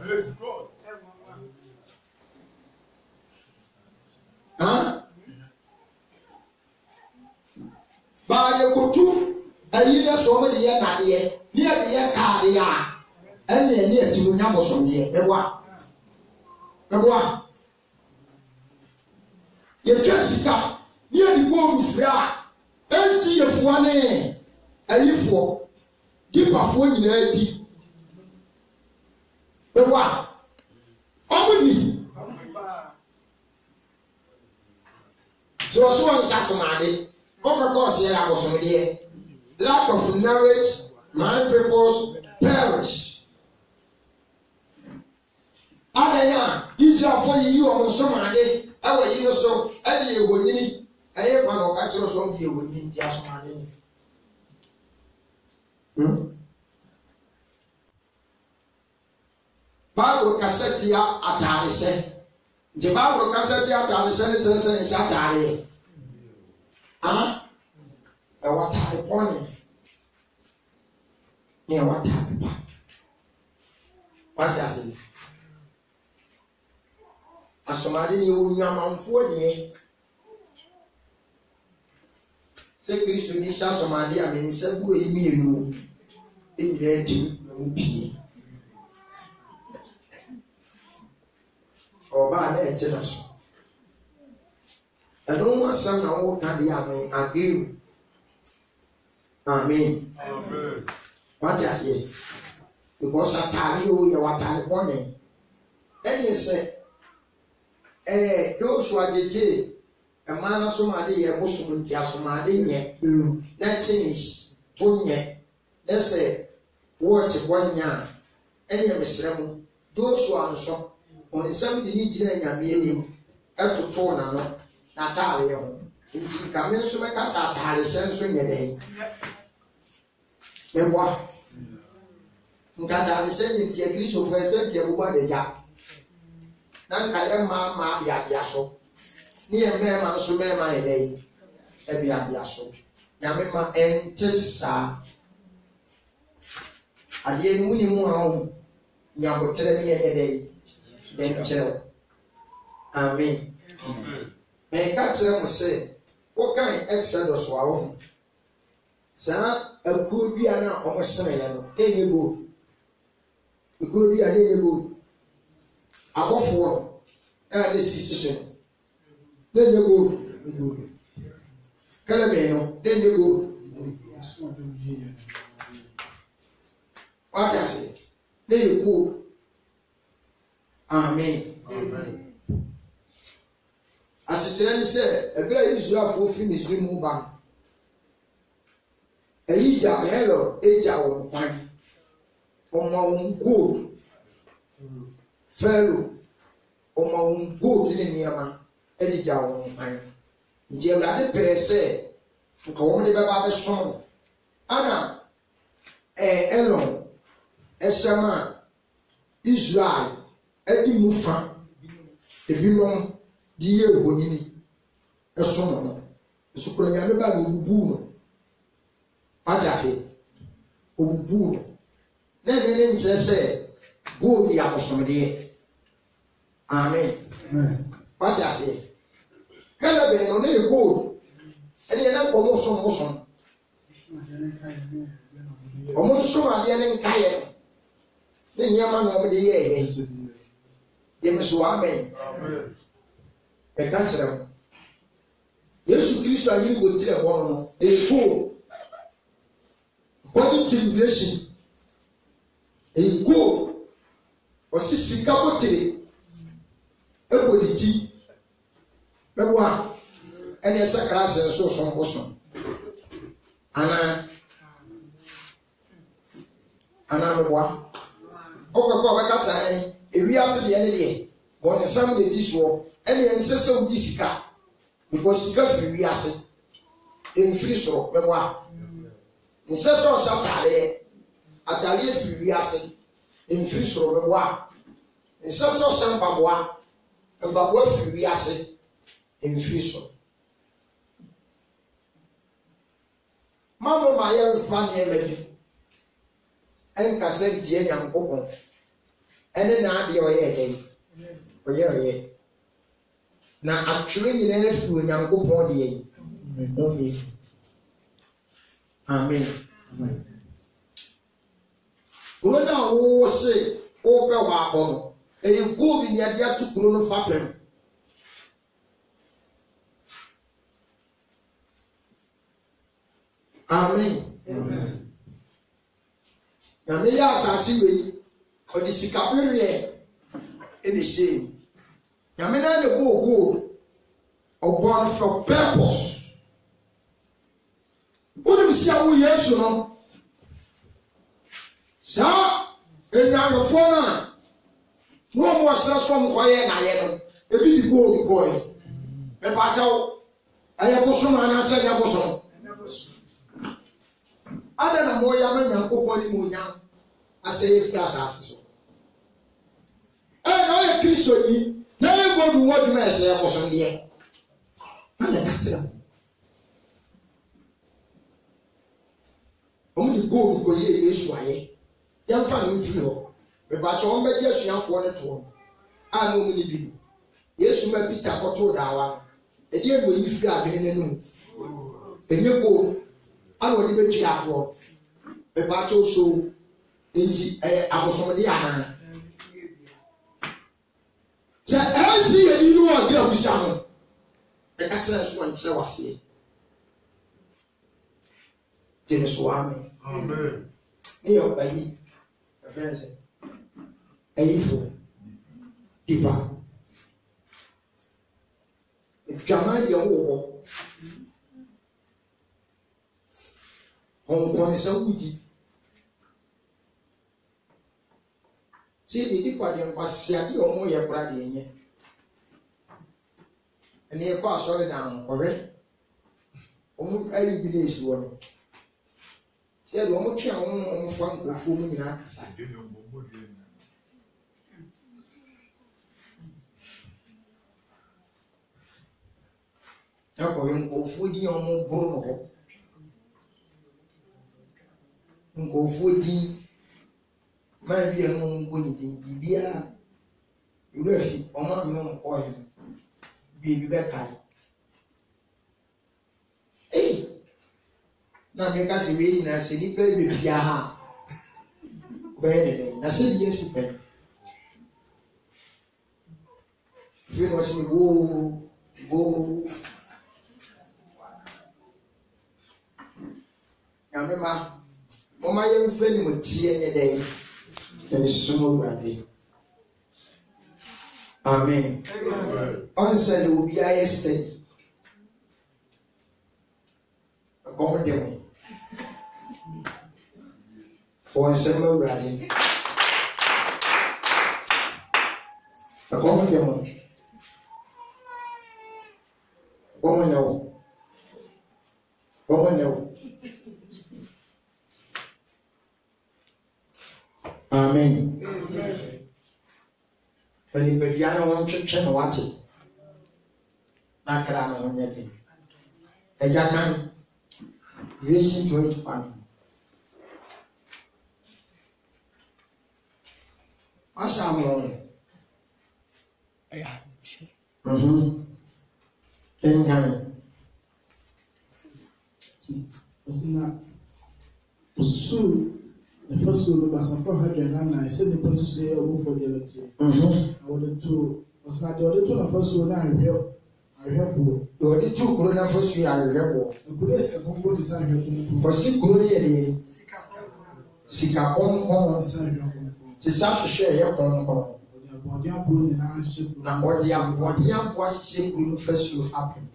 Speaker 1: Ba ye kotu ayi na so mo de ye nade ni ye de ye kaade ya ene ne atimu nya bosomde beboa ye twasika ni ye di gold fra esti ye fuane ayifo dipafo nyina di beboa omuni so one sasomade because here I was on there. Lack of knowledge, my purpose perish. Adaya, Israel for you on somebody, our you so, and you will need a year for no catch or some deal with me, just money. Bible Cassettia at Harrison. The Bible Cassettia at Harrison is at Harry. What type of near what type of what's that? As somebody you young for the say Christ will be somebody, I mean, said, go in me, in there to be or by that generous. I don't want some now can be agree. Amen. Amen. What I say? Because I tell you what I want. Then you say, those who are the a man of somebody, a Muslim, somebody, that is 2 years. Let's say, what 1 year, any of Mr. Those who are so on somebody need to be able to turn on. Natalia, it's coming to make us a tally sense in the day. Me what? Ntatali send the English of first, the woman, the yap. Nankaya mamma be a biaso. Near Mamma, so my day, a biaso. Yamima entesa. A dear Munimu, Yamu tell me a day. Then chill. Amen. May catch them say, what kind Exodus wow? Sir, a good be an almost saying, there you go. A good be a day ago. Above one, this decision. Then you go. Calamino, then you go. What I say? There you go. Amen. Amen. As it then said, a great Israel for finish remove back. A Ija hello, Aja on pine. On my own good. Fellow, on my own good in the Yama, Elijah on pine. Jelani per se, for Kawani Baba song. Anna, Elon, Esama, Israel, Eddie Mufa, the Bilon. Die wonini esono no esukuranya me ba obubu no ajase obubu no na ne nche se go bi akosomde amen ajase kala be no na go ene na ko mo so omo so ade ne nkaye ne nyama no mo de ye ye me so amen amen. Ekanchira Yesu Kristo ayi go tire ho no ego body tribulation ego osisi kabotere eboliti beboa ene sakra senso sonkoso ana meboa okoko beka sai ewiase de ene de But some de this war, any ancestor of this car, because sika free ase, in free so, memoir. Ancestor of Satare, Atalia free ase, in free so, memoir. Ancestor of Sampabois, and Babua free ase, in free so. Mamma, my young funny lady, and cassette, young Popo, and then I do a year. Now, actually, you have to young Popo. Amen. When I was say, Open Wapon, and you go in the idea to Bruno Fappen. Amen. Amen. Now, may I say, for the Sicapurian in the shame. Yamina the good or born for purpose. Wouldn't see how we yes, you know. Sir, in our phone, no more cells from quiet. I am a big good boy. A battle, I have bosom and I said, I bosom. Other than more young and coupon young, I say, if that's us. And I am Christian. Never would what may say I was on the air. Only go ye is why. Young fan flow. But your own better young for the tour. I know many people. Yes, you may Peter for 2 hours. A dear will you fly in the noon. And you go. I will never cheer for. But also, I was on the other. I see a new one here with some. The excellence one tell us here. James Wami. Amen. Near Bay, a friend said, a evil, deeper. If Jamal your war, Hong Kong is so good. See the deeper than Passati or more your brother in ye. And they pass all down, already. Almost every day's one. Said, almost on front of foaming in our side. Now, go foodie on more Bruno. Go foodie. Maybe a long windy, dear. You left it on my own oil. Be back high. Hey, now make us a reading as a nipple with Yaha. Better, I said yes, Ben. You was in go. Now, remember, my young friend would see any day. And it's so ready. Amen. Answer will be I stay. Come down. For a summer ready. Come down. Come down. Come down. Amen. When you be young, one church and watch it. Not around on your day. A jacan racing to it one. What's our morning? Then time.
Speaker 2: Was not so. The first one was a 400 and I said the person say over for the other. I wanted to was not the other two of us one I help. I help you.
Speaker 1: The other two corona first we are rebel.
Speaker 2: The police have gone to San Diego.
Speaker 1: For sick corona, Sikapon home. To such a share your home. Now, what the young was saying first you happen.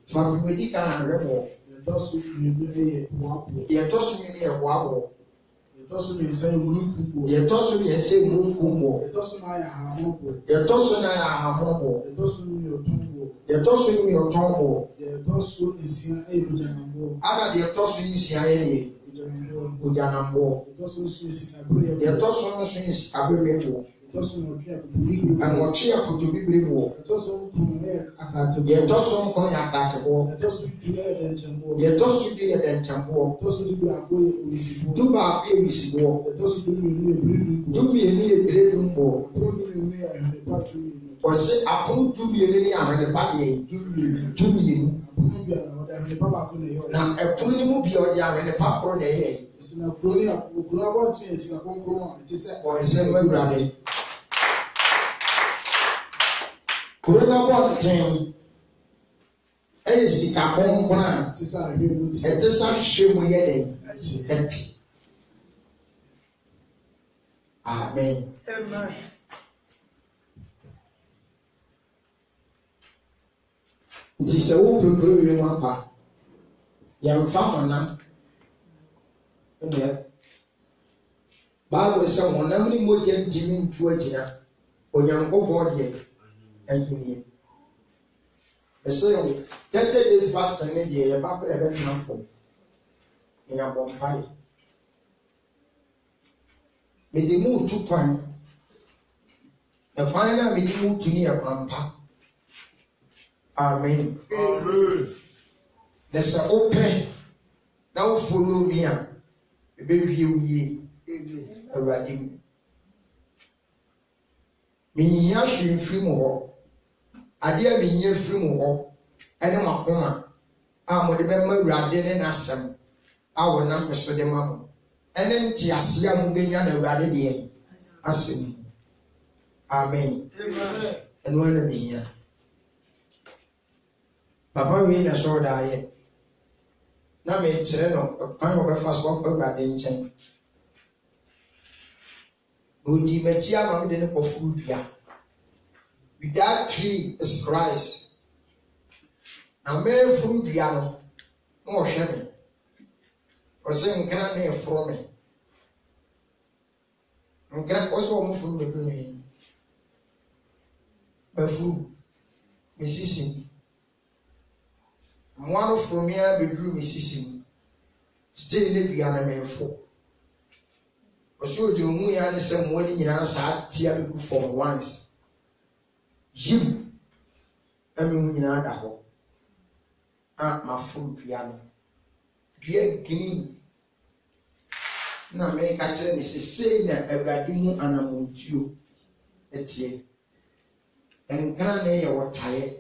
Speaker 1: From Medica and rebel. The toss me a wobble.
Speaker 2: tosu mi say mununkumbo
Speaker 1: ye tosu mi say mununkumbo
Speaker 2: ye tosu na ya hamobo
Speaker 1: ye tosu na ya hamobo
Speaker 2: ye tosu mi otombo
Speaker 1: ye tosu mi otombo
Speaker 2: ye tosu isia ebujanambo
Speaker 1: ada de tosu isia ye ujanambo
Speaker 2: ye tosu su isikabre
Speaker 1: ye tosu su isikabre wo
Speaker 2: tosu no kia kubibi
Speaker 1: and what chia kubibi wo
Speaker 2: tosu kunye akate
Speaker 1: ye tosu kunye akate wo
Speaker 2: tosu tuye denchambo
Speaker 1: ye tosu tuye denchambo
Speaker 2: tosu dubu akoye wisibwo
Speaker 1: duba akoye wisibwo
Speaker 2: tosu dubu ni ebredu
Speaker 1: dubu ni ebredu mbo
Speaker 2: tosu ni ehde patu
Speaker 1: wose apun dubu ni ahede pa ye dubu ni na epun ni mu bi odi ahede pa kro na ye
Speaker 2: sina kroni akura wonti esika konkron ti se
Speaker 1: o se mabrade Corona ball ten. Sika konkron
Speaker 2: ti sa hwe mu ti.
Speaker 1: Ete sa hwe mu ye den. Eti. Amen.
Speaker 3: Amen.
Speaker 1: Nti se wo pekuru wi wa pa. Ya mfa monam. Ene. Bible say monam ni moje ntimi ntu agina. Onyankopon de ayini. Ese 30 days fasting ne de ya ba pra be tnafo. Ya bonfire. Me de mu tu kwan. The final me de mu tu ni apampa. Amen.
Speaker 3: Amen.
Speaker 1: There's an open. Now follow me. Baby, you already. Me yashi free more. Adia me ye free more. And I'm a woman. I'm with the member rather than asem. I will not persuade the mamma. And then Tiasia Mubian rather than asem. Amen.
Speaker 3: Amen.
Speaker 1: And when be here. Papa we na so da ye na me kire no pan wo be fa so ko gba de nchen odi meti ama me de ne kofuru bia with that tree is Christ na me furu bia no no hwe me o se nkana na efro me nkana o so mo furu me bi me ba furu me sisi one from here bedroom is sissy. Stay in the piano man for. Or so do we understand what in your answer tear for once. You, I mean, in another hole. Ah, my full piano. Dear green. Now, make a tell is saying that a radimu and a montio. It's ye. And can I what tired?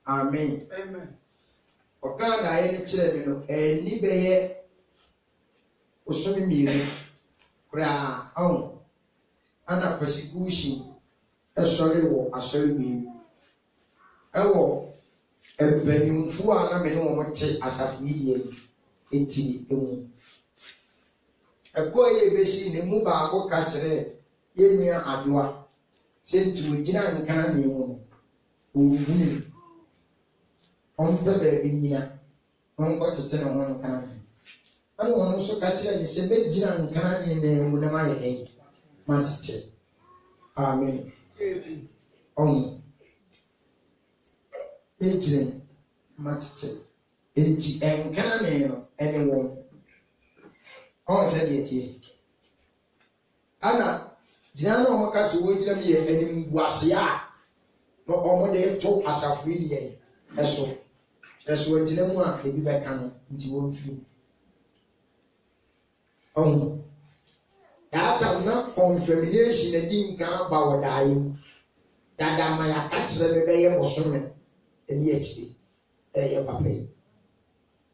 Speaker 1: Amen.
Speaker 3: Amen.
Speaker 1: Okada aye ne kire bi no eni beye osomi miire kra awon ana persecution esore wo asore mi ewo ebenimfu ana me ne wo te asafu yiye enti emu ekoye besi ne mu ba ko ka kire ye nua adoa senti we gina nkana ne mu owu on the baby nyina on ko tete na ho kan ana won so ka kire ni se be gina nkan ni na mu na ma ye ma tete amen on be gina ma tete enti enkan ni no ene won on se de tie ana gina na mo ka se wo gina mi ye enim buase a no omo de to asafu ye eso Eso ntine mu a ebi beka no nti won fi. That na confirmation edi nkan ba wodai. Dada ma ya katre me be ye bosome eni echi. Ye papa.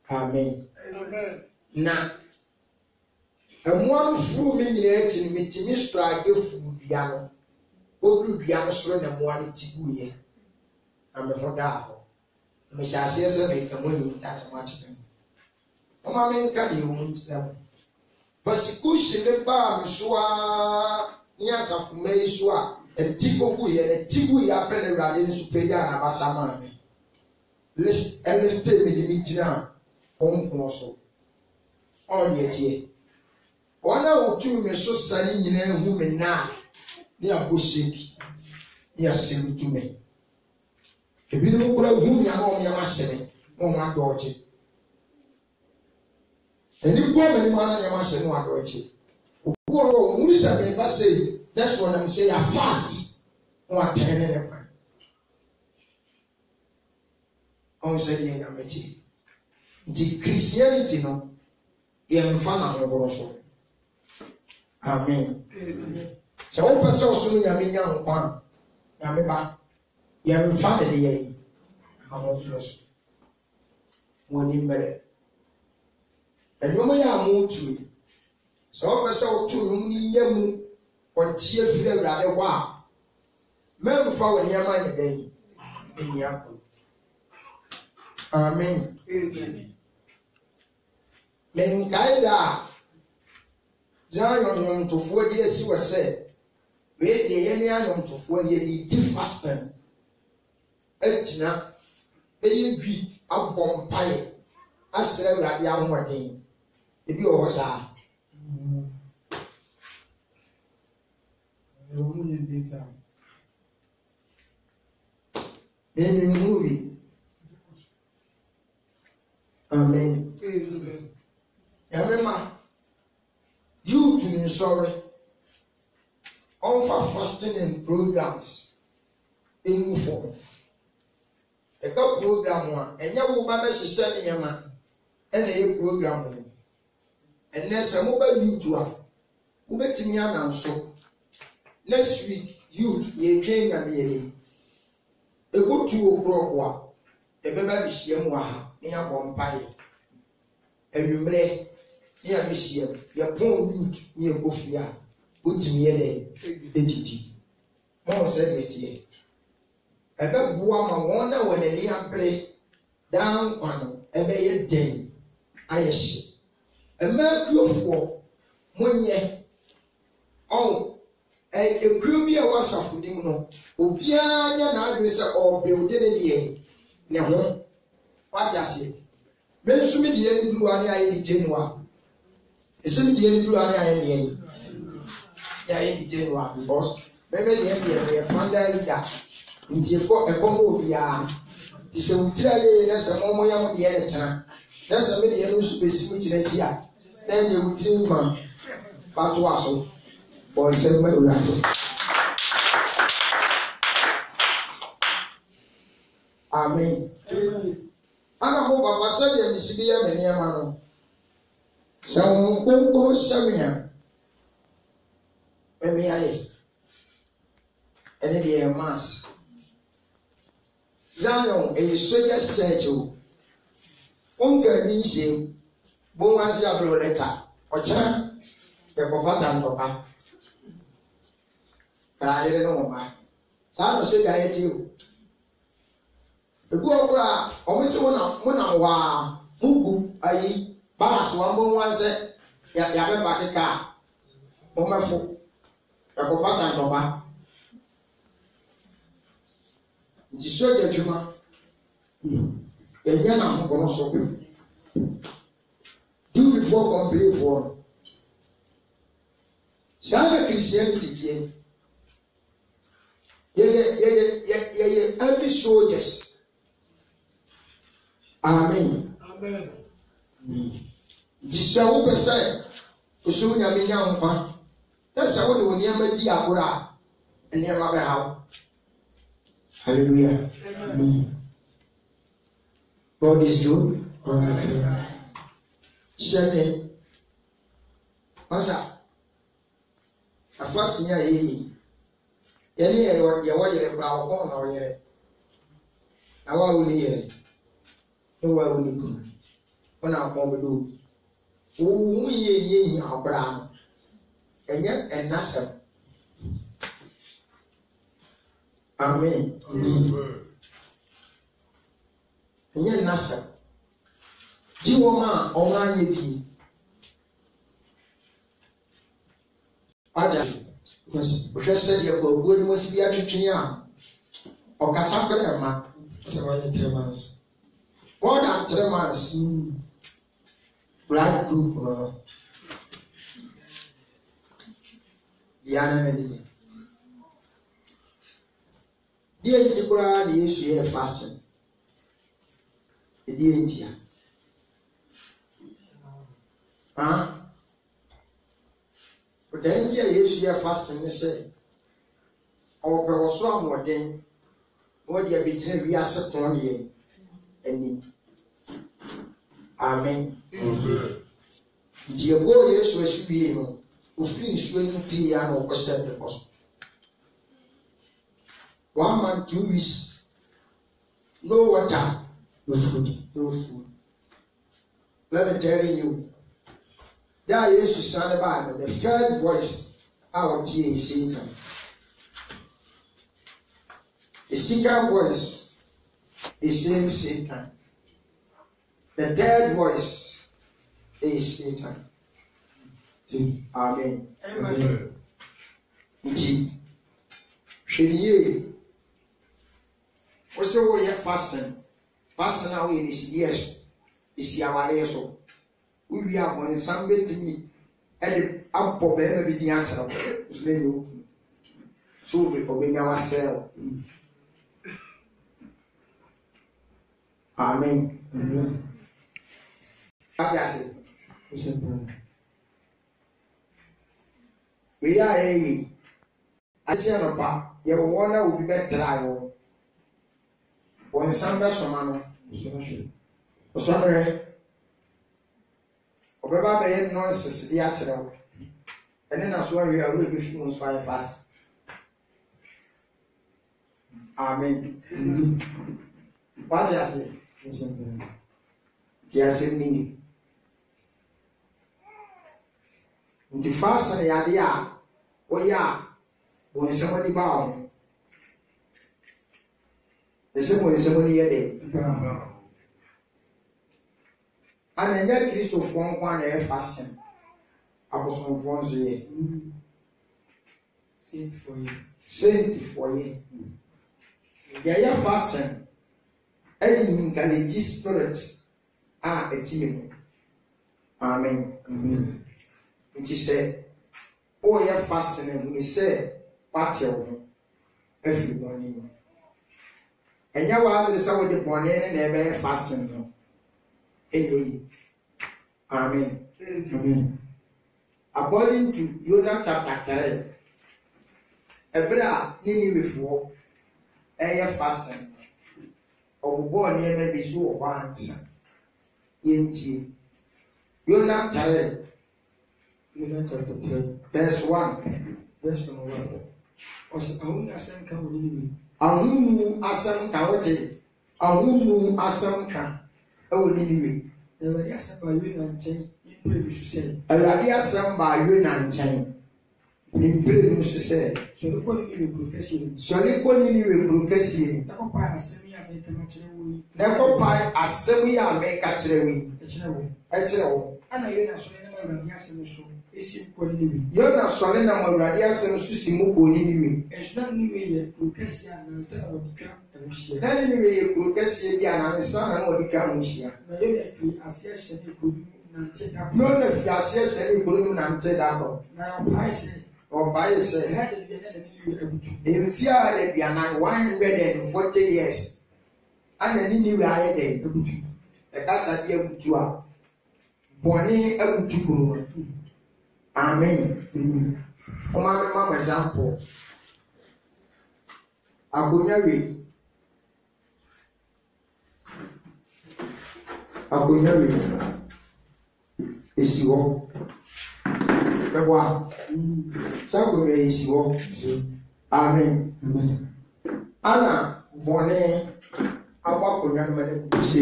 Speaker 1: Amen.
Speaker 3: Amen.
Speaker 1: Na amwan furu me nyina echi me timi strike fu bia no. Obru bia no soro na mo ani tiguye. Na me hoda me shall say so make a money that's much. Mama men can you want them. Persecution the bar, Missua, Nias of Maysua, and Tico, and Tibu Yapen and Radin Superior Abasamami. Let's stay with the meeting now. Home also. All yet ye. One or two may so sunny in a woman now. They are pushing. They are saying to me. If you don't go whom you are, you must say, oh, my daughter. And you go and man, you must say, no, daughter. Who is a baby say, that's what I'm saying, I fast. Or 10 in a man. On said the enemy. The Christianity, no, you find also. Amen. So, one person soon, you mean young one. Yameba, you have found the year. I'm of yours. One in better. And no way I move to it. So, I saw 2 million or tear flavor at a while. Men for when you're my day in the apple. Amen. Men Gaida Zion to 4 years was said. Wait the any to 4 years fasting. Etina, be a bomb pie. I said that the young wedding. If you was a then movie. Amen. Yamema, you to me sorry. Offer fasting and programs in form. A good program one, and you will manage to send yama and a program. And next, a mobile YouTube who bet me an so. Next week, youth, ye train and ye. A good 2 o'clock, a baby shame in a bomb pie. And you may, near Michigan, your poor youth near Gofia, put me a day. More said it ye. A bad woman wonder when a near play down on a bay day. I see. A man beautiful 1 year. Oh, a premier was a fooding. Obianya na adwese obuilde ne de ne ho what I say me nso me de nduru ani aye di jenua ese me de nduru ani aye de ya aye di jenua because me de fanda ida nti ekọ obia ti se utira ye na se mo ya mo de ye tena na se me de nso besi ti na ti a na ye utiri ma pato aso boy se me ura. Amen. Ana mo baba said ya misidi ya meni amano. Sa won samia. Emi aye. Ene de mass. Zion e soja statue. Onka ni se bo wan si abro letter. Ocha e ko pata ndoka. Pra ile no ma. Sa no soja ye ti o. Ebu okra omese wona wa mugu ayi balas wa mo wanse ya be bakeka mo mefo e ko pata ndoba jiso de juma enya na ho kono so do before complete for sabe Christianity tie ye every soldiers. Amen. Amen. Jisa wo pese osu nya me nya nfa. Na sa wo de woni ama di agora ene ma be hawo. Hallelujah. Amen. God is good. Amen. Shade. Masa. Afasi nya yi. Yeni ye wo yere bra wo ko na wo yere. Awa wo ni yere. Ewa wo ni ku. Ona ko be do. Wo ye abra. Enye enasem. Amen. Amen. Enye enasem. Jiwo ma o ma nye bi. Aja. Yes. Because said you go go ni mo si bi atwetwe a. O kasa kre ma. 3 months. More than 3 months. Black group. Diana Medi. Dear Jibra, the issue fasting. The dear India. But the India issue fasting, they say, or per strong or then, what you have been we accept on ye. Amen. Dear boy, yes, we should be able to finish when pay and percent the cost. 1 month, 2 weeks, no water, no food, no food. Let me tell you, that used to sound about the first voice our tea is Satan. The second voice is same Satan. The third voice is Satan. Amen. Amen. What's the way fasting? Fasting now is yes. Is our so. We are on something to me. And up for the answer. So we obey ourselves. Amen. Amen. We are a I tell you about your water will be better. When Samba Somano, Sonore, Obeba Bay nonsense, the actual, and then as well, we are really few fire fast. Amen. What I say? Yes, meaning. The fast and the idea, oh, yeah, when somebody bound. The same way somebody had it. And then that Christ of one air fasting. I was from France here. Saint for you. Saint for you. They are fasting. Any incarnate spirit are a team. Amen. Amen. Which is said, oh, you're fasting, and we say, what you everyone. And you are the sound of the morning and ever fasting. Amen. Amen. According to Jonah chapter 3, every day before, a fasting. Or born near maybe so once. Yenti. Jonah chapter 3, verse 1. Verse 1. Ahunu asam ka wote ahunu asam ka ewo niniwe Awurade asam ba yo na nkyɛn nimpire no sɛ sɔre kɔ niniwe kuro kɛseɛ na kɔpae asɛm yi a meka kyerɛ wo ɛkyerɛ wo ana Yona sɔre na Awurade asɛm so esi kɔ niniwe Yona sɔre na Awurade asɛm so si mu kɔ niniwe ɛsna niniwe yɛ kuro kɛseɛ a nansa na wɔde twa amuhyia na niniwe yɛ kuro kɛseɛ bi a nansa na wɔde twa amuhyia na Yona fi aseɛ hyɛ ne kuro nante da Yona fi aseɛ hyɛ ne kuro nante da hɔ na ɔpae sɛ mfie a da bianan 140 years ana niniwe ayɛ dɛ abutu ɛkasa de abutu a bɔne abutu kuro. Amen. Mama example. Aboagye. Esiwo. Ewa. Sako me esiwo. Amen. Ana bone abakonya no mane kusi.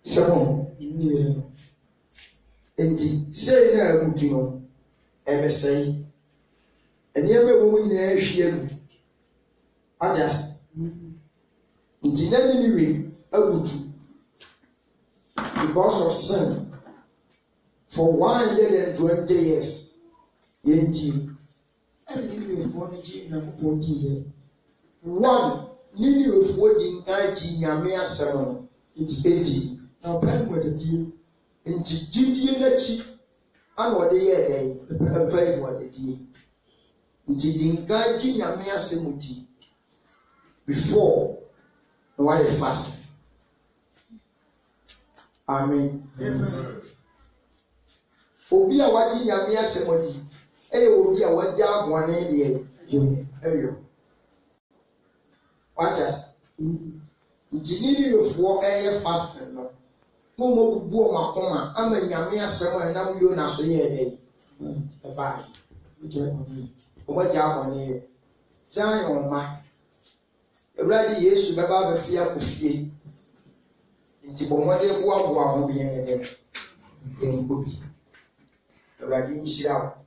Speaker 1: Sebo. Enti sei na abutu no emesei enieme wo nyina ahwie no ajas nti na niniwe abutu because of sin for 120 years yenti and niniwe for the ji na ko di one niniwe for di nkaji nyame asem no enti na ban mo tati nti jidie n'akyi
Speaker 3: and what they are pay what they did. It is encouraging Yamia Semuti before why you fast. Amen. Obi a wadi Yamia Semuti, Obi a wadia one ayo. Watch us. Engineering of war air fasting. No more buo makoma. I'm a Yamia Sema and now you na so ye. A bye. What job on you? Tell your ma. Already, yes, you have a fear of fear. Into what they will be in book. Already, you shall.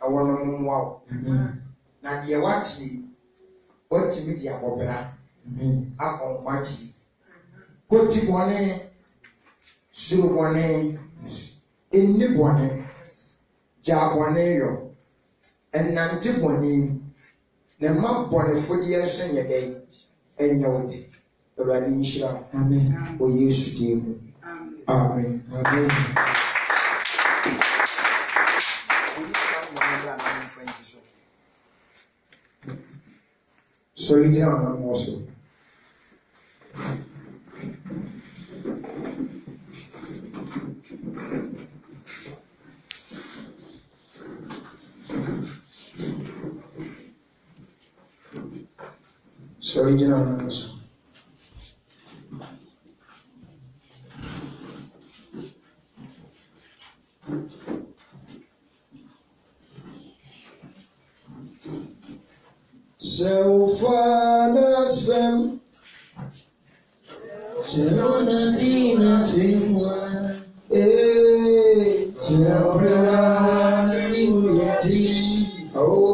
Speaker 3: I want to know wow. Now, dear, what to be the opera? Up on Machi. Go to one, so one, in the one, job one. And Nanti Boni, the map Boni for the years and your day, and your day. The Radisha, Amen. O Yesu Dimu, Amen. Amen. So you down also. Sorry, do not know. So far, Sam. Shalona Tina Simwa. Eh, Shalona Tina. Oh,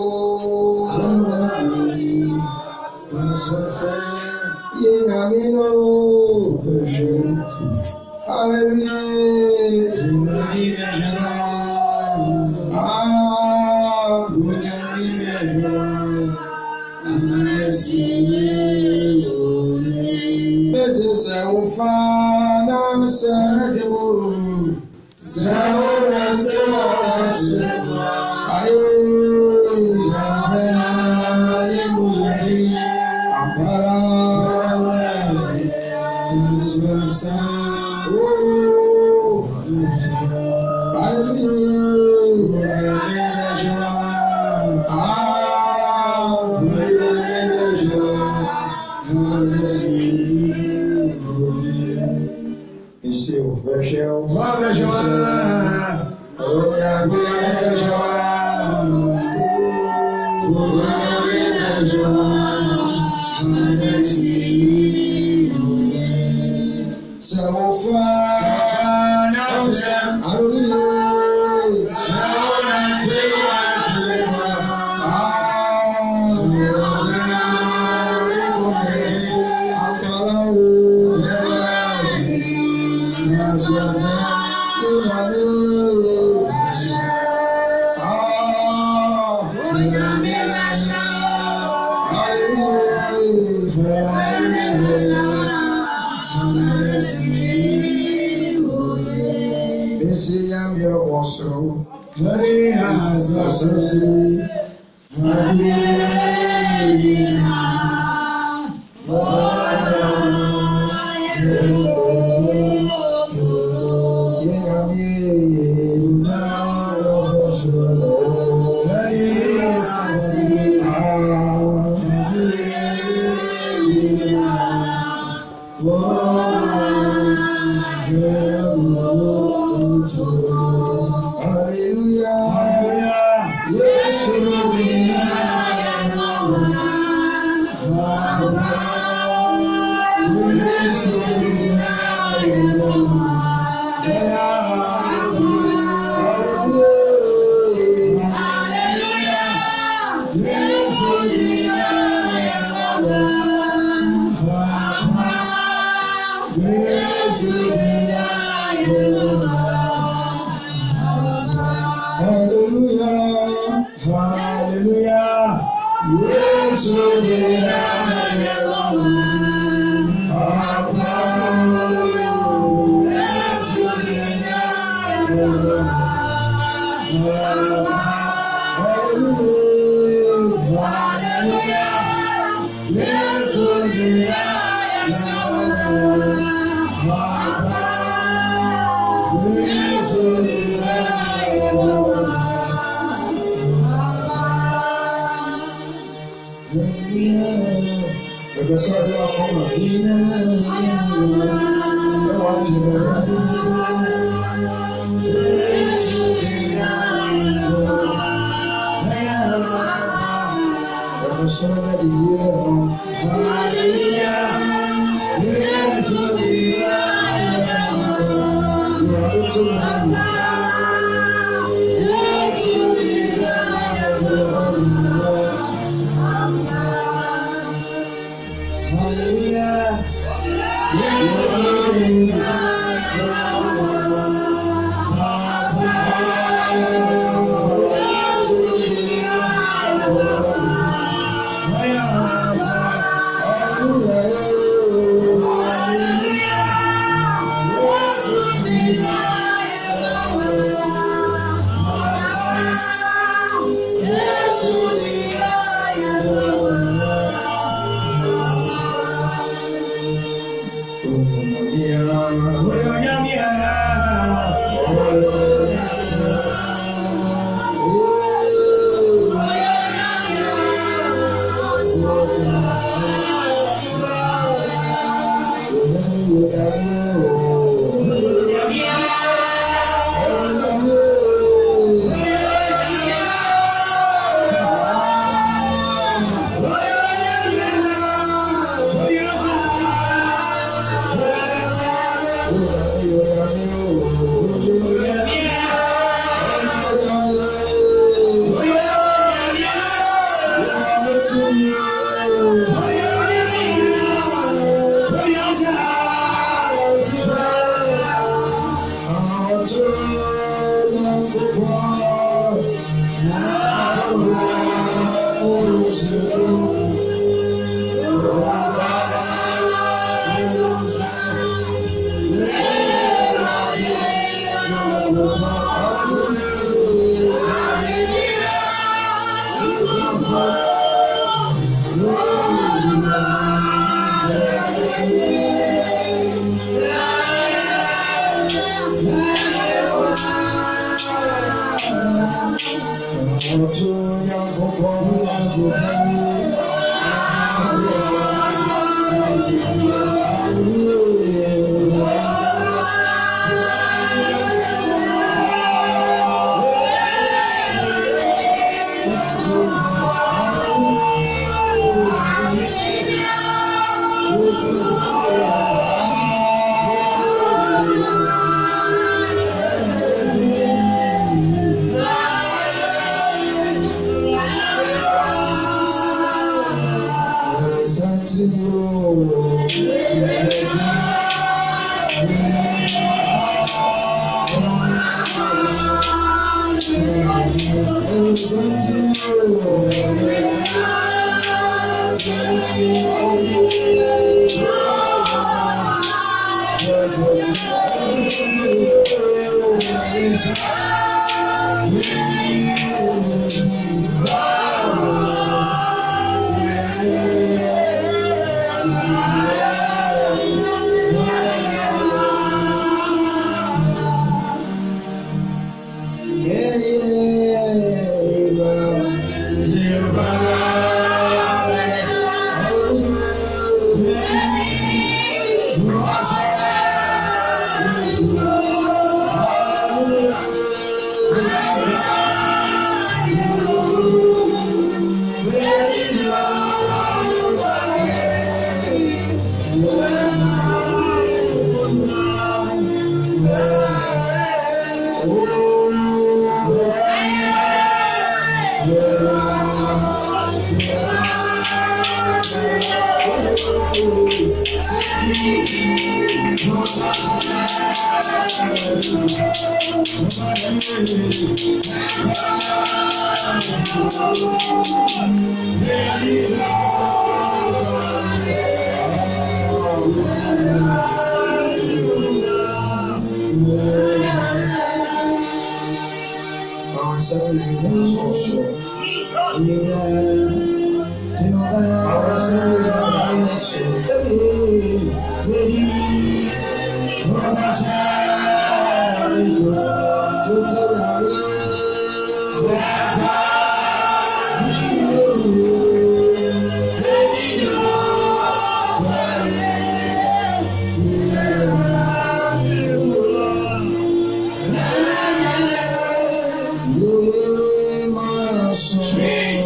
Speaker 3: Our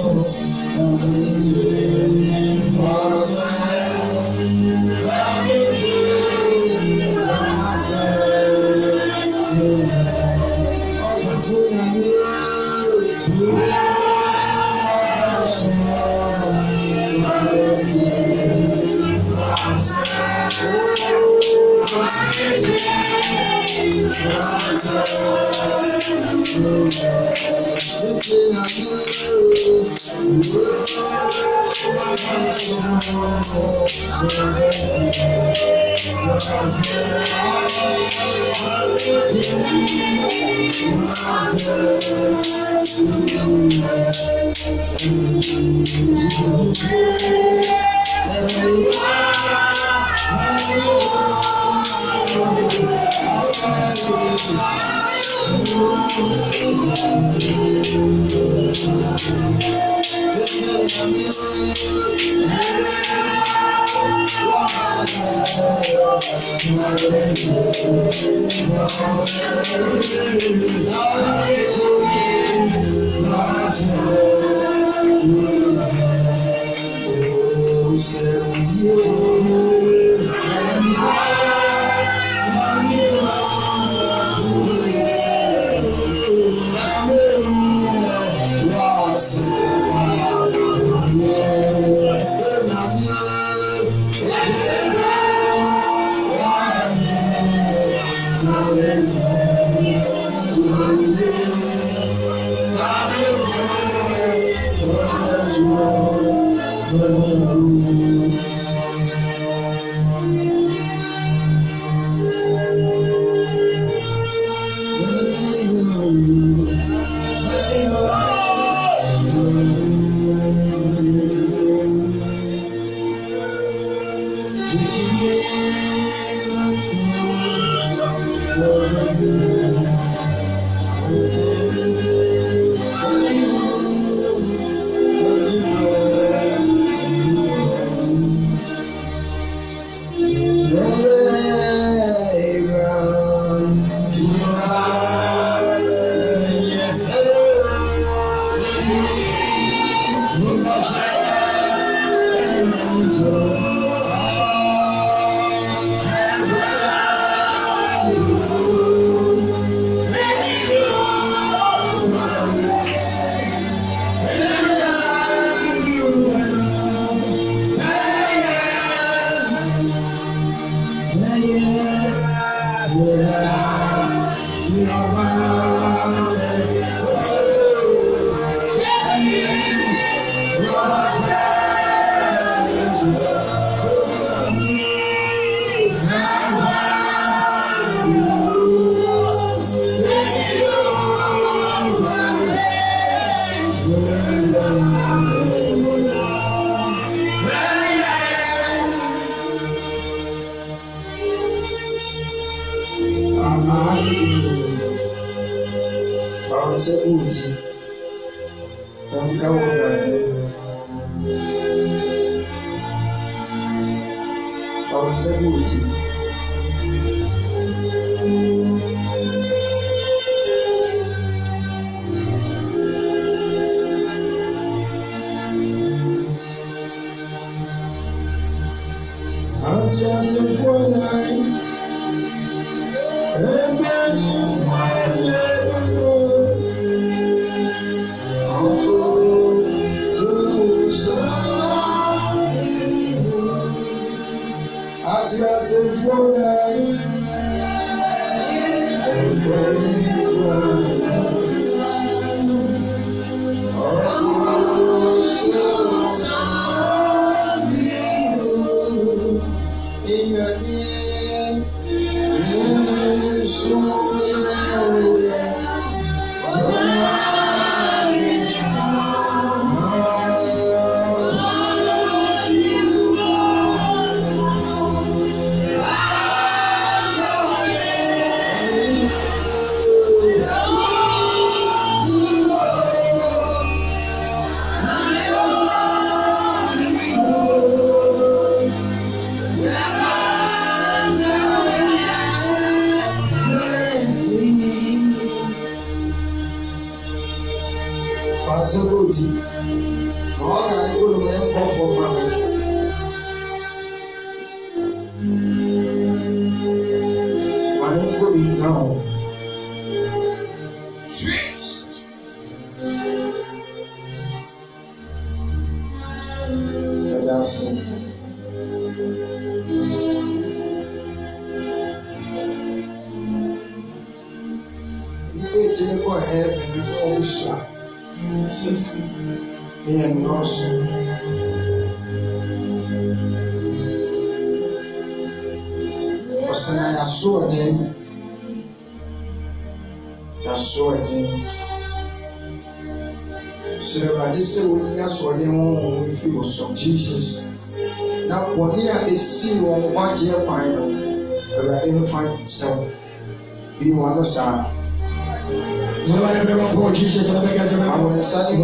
Speaker 3: Jesus. all I go to them for money. I don't go in now. Jesus. That's it. You go ahead and you go also. And also. I saw them. I saw them. So they say we saw them if you saw Jesus. Now, when you see on one year final, but I didn't find myself. You want to say? I will study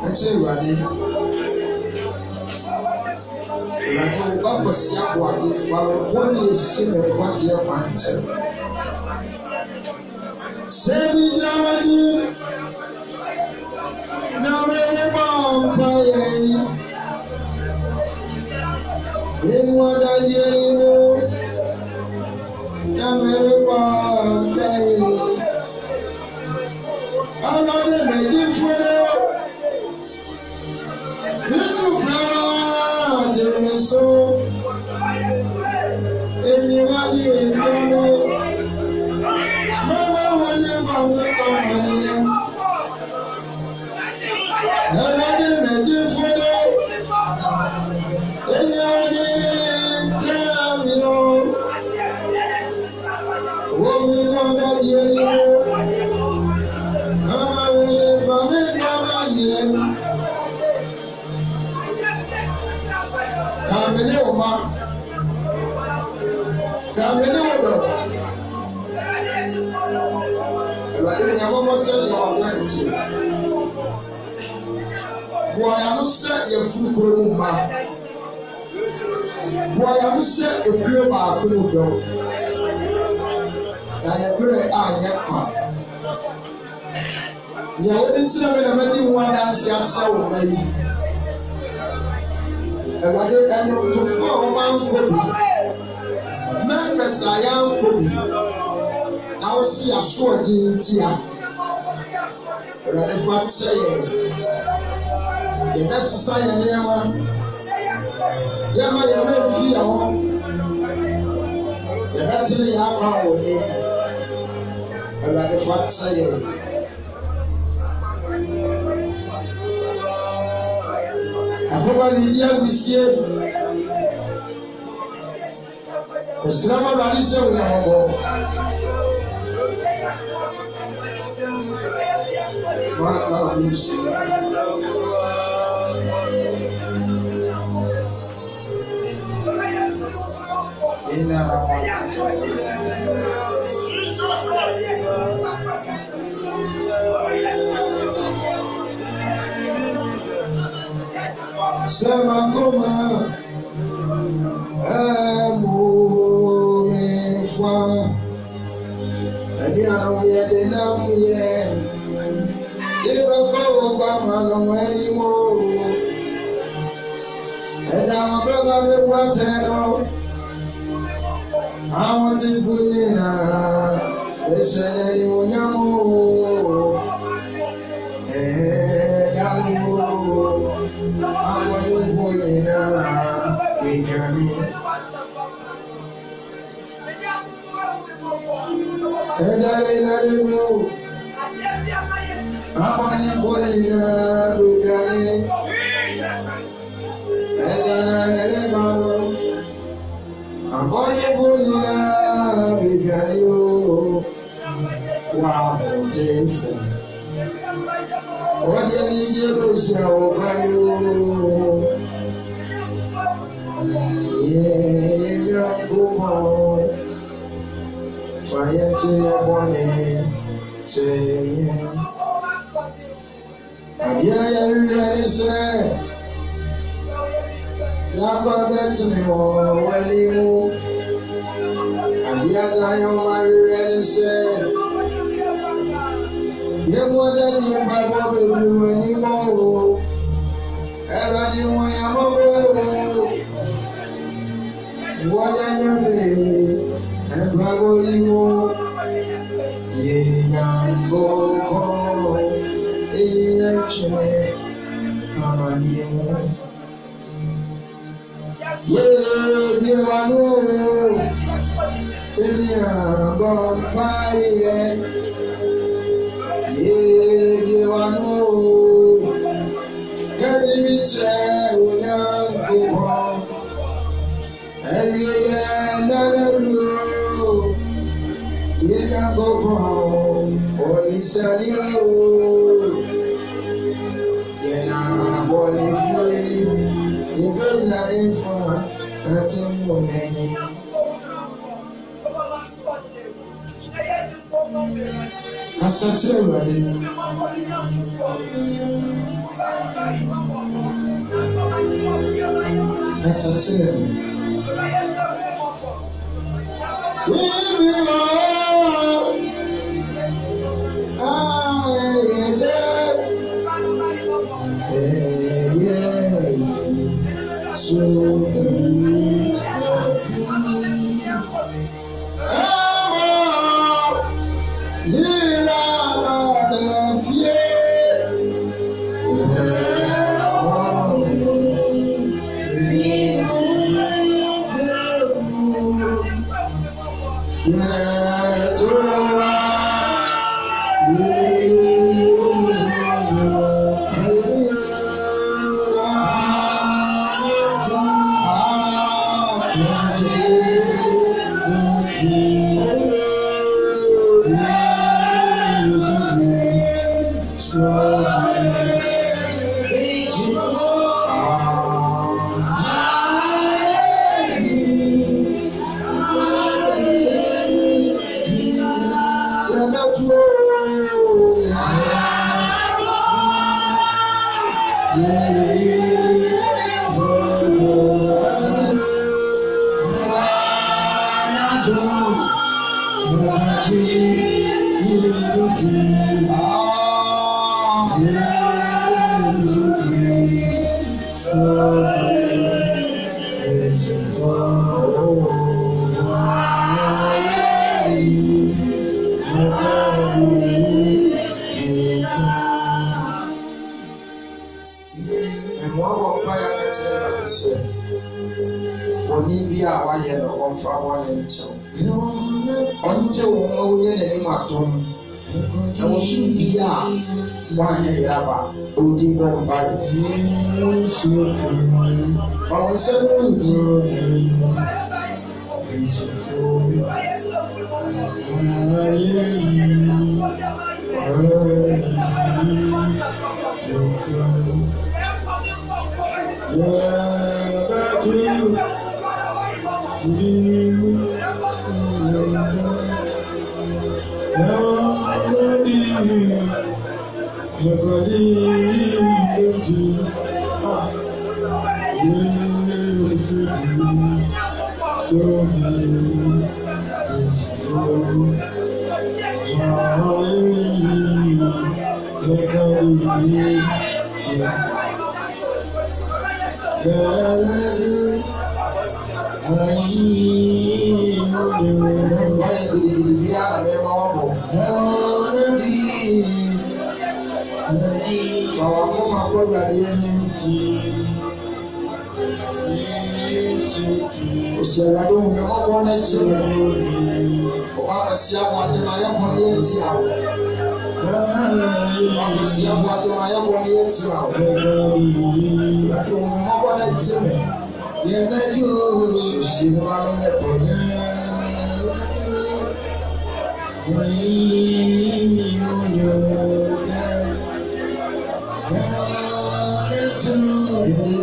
Speaker 3: Let's say, Raddy, what was Aboagye for one year sinner, 1 year pint? Say, we are now many bomb fire. In what I know, now many bomb fire. I'm not the making for little flower, Jimmy, so anybody in trouble. Mama will never wake up on him. Everybody making for them. Anybody in trouble. What we want to hear you. Mama will never wake up on him. Kamene oma, kamene odo. Ewade ni amomo se ni owa nti. Boy anu se ye furu kuro mu ma. Boy anu se ekure ba akuru do. Na ye kure a ye kwa. Ni awodi ntira me na madi nwa na asi atsa wo mai. Ewade eno tofo o man ko bi na pesa ya ko bi na o si aso odi ntia ewade fa tse ye da sisa ye ne ma ye na fi ya ho ye da tine ya kwa wo ni ewade fa tse ye Akoba Lydia Guissier. Esrama Balise Unamobo. Maka Lucy. Ina Sama koma amu fa ani awe de namuye de baba ba mano ani mo eda baba be kwatero awon ti fulina esele ni onyamo Wow,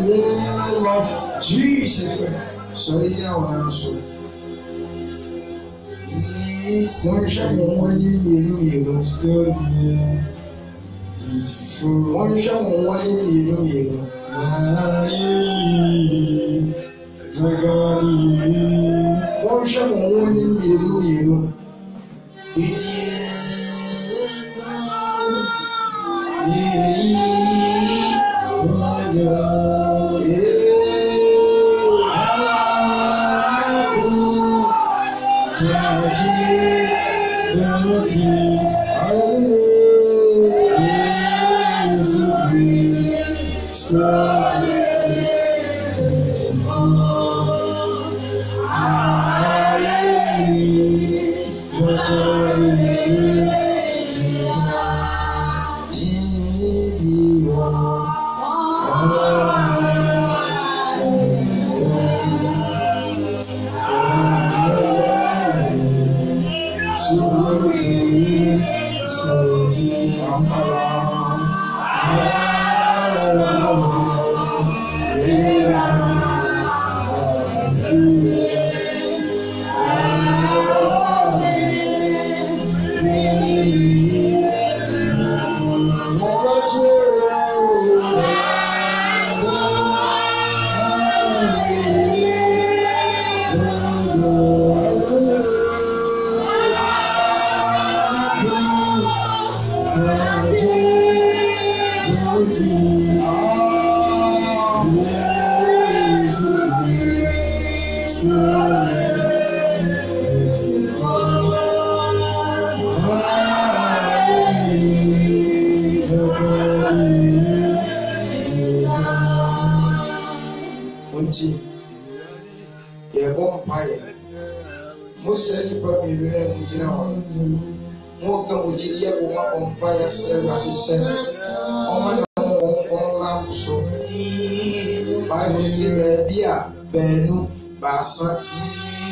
Speaker 3: name of Jesus Christ. So yeah, one answer. One shot one you story. One shot one you one shot one you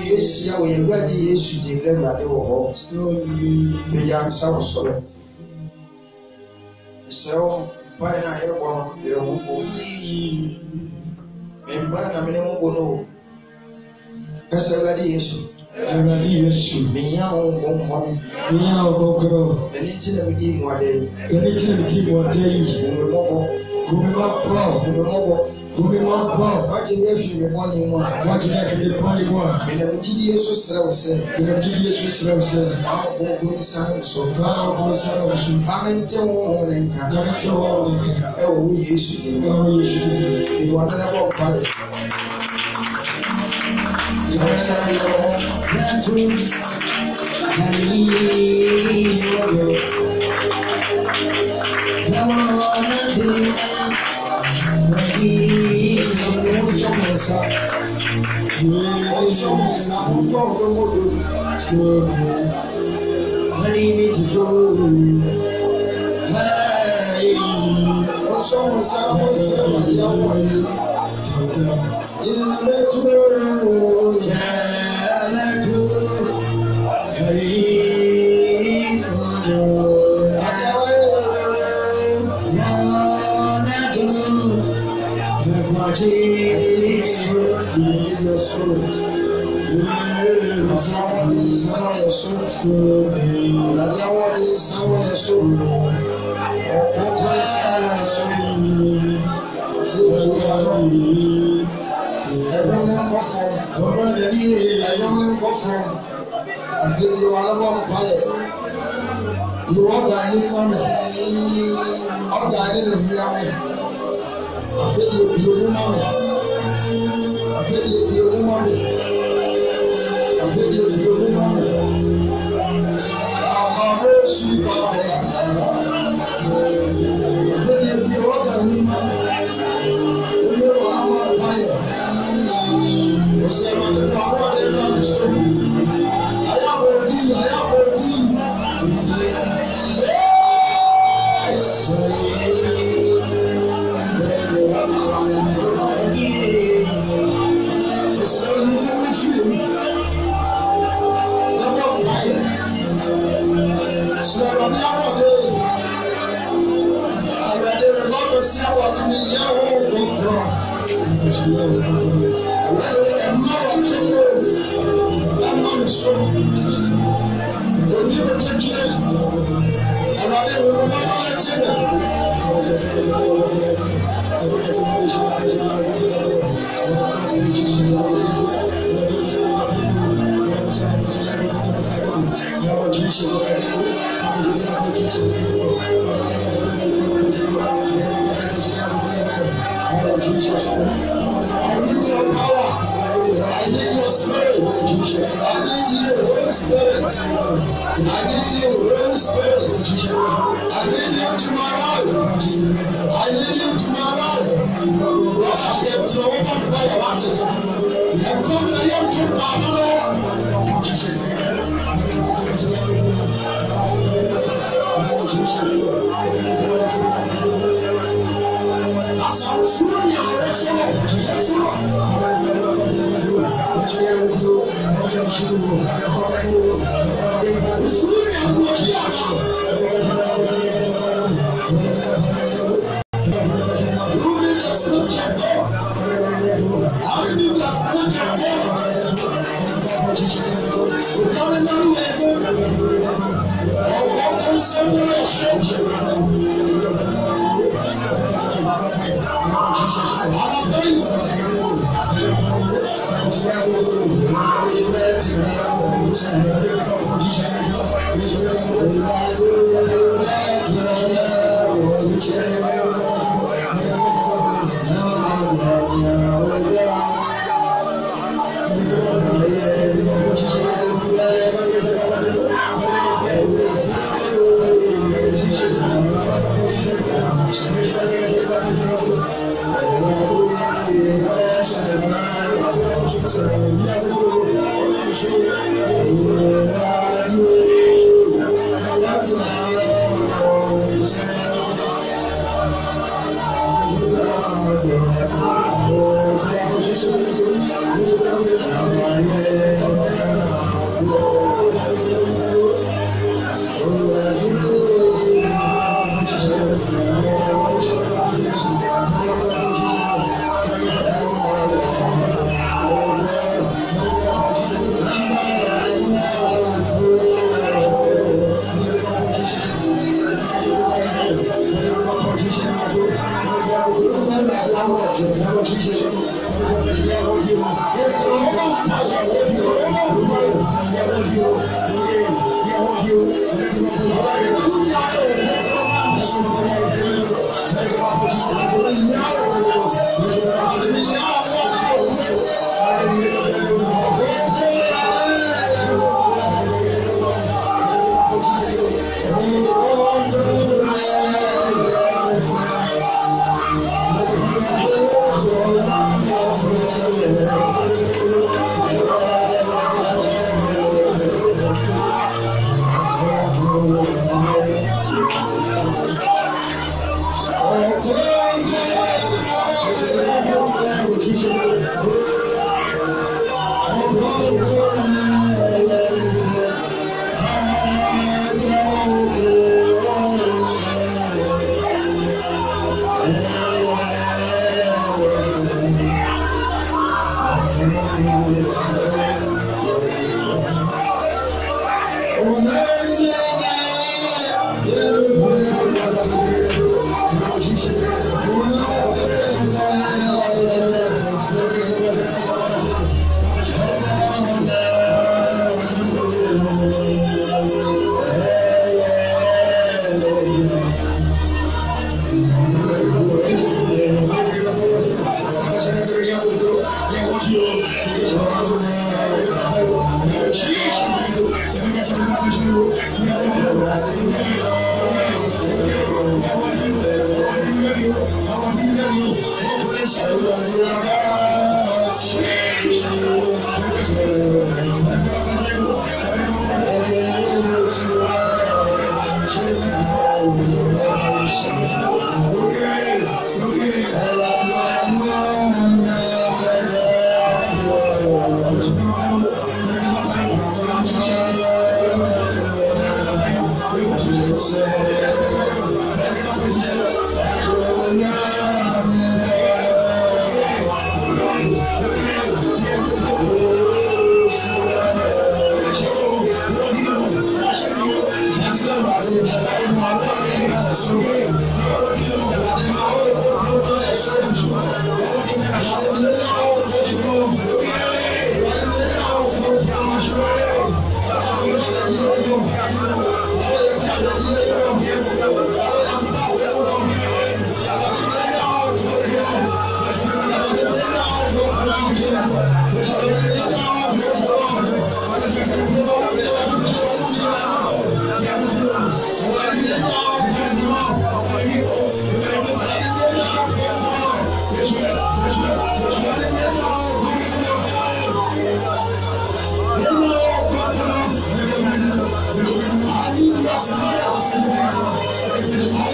Speaker 3: Yes, we are ready. Yes, you did that. They were all. We are so sorry. So, by now, everyone, you're home. And by now, minimum go. That's already issue. Already issue. Me out go home. Me out go grow. Anything we did one day. Anything we did one day. What you left you the morning one? What you left you the morning one? When the GDS was say, when the GDS was say, how good sound so far, how sound so far, and tell all and tell all. Oh, we used to do. Oh, we used to do. You want to have a fight. You are sorry, that's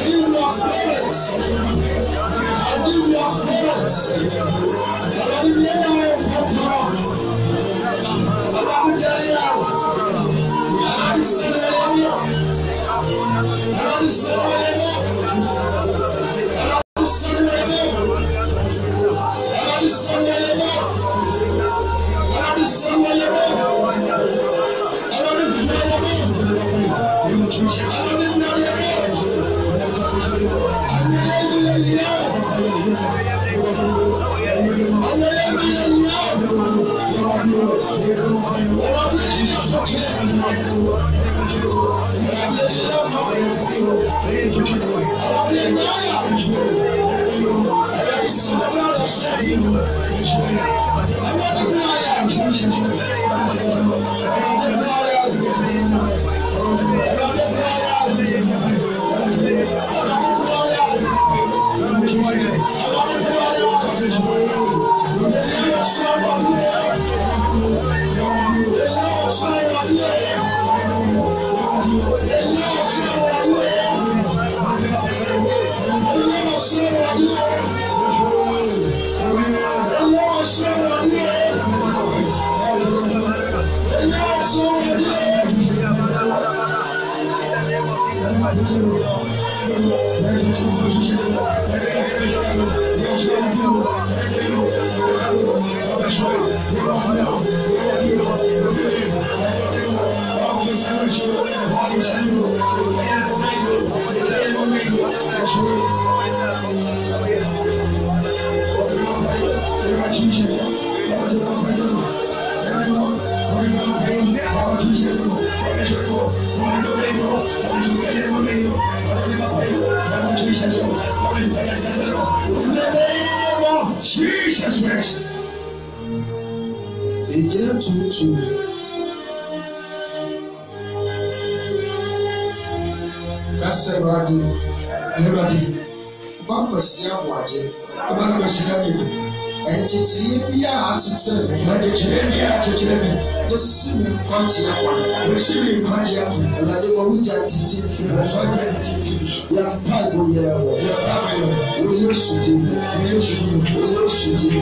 Speaker 1: need your spirit. I need your spirit. I need your power. I need Jesus Christ. Ejina tutu. Kasa Aboagye. Everybody. Bako si Aboagye. Bako si Aboagye. Enchichiri bi a atitire me. Enchichiri bi a atitire me. Yesi mi kwati akwa. Yesi mi kwati akwa. Elade mo wuja titi fi. So ja titi. Ya pa bo ye wo. Ya pa bo. Wo Yesu ji. Wo Yesu ji.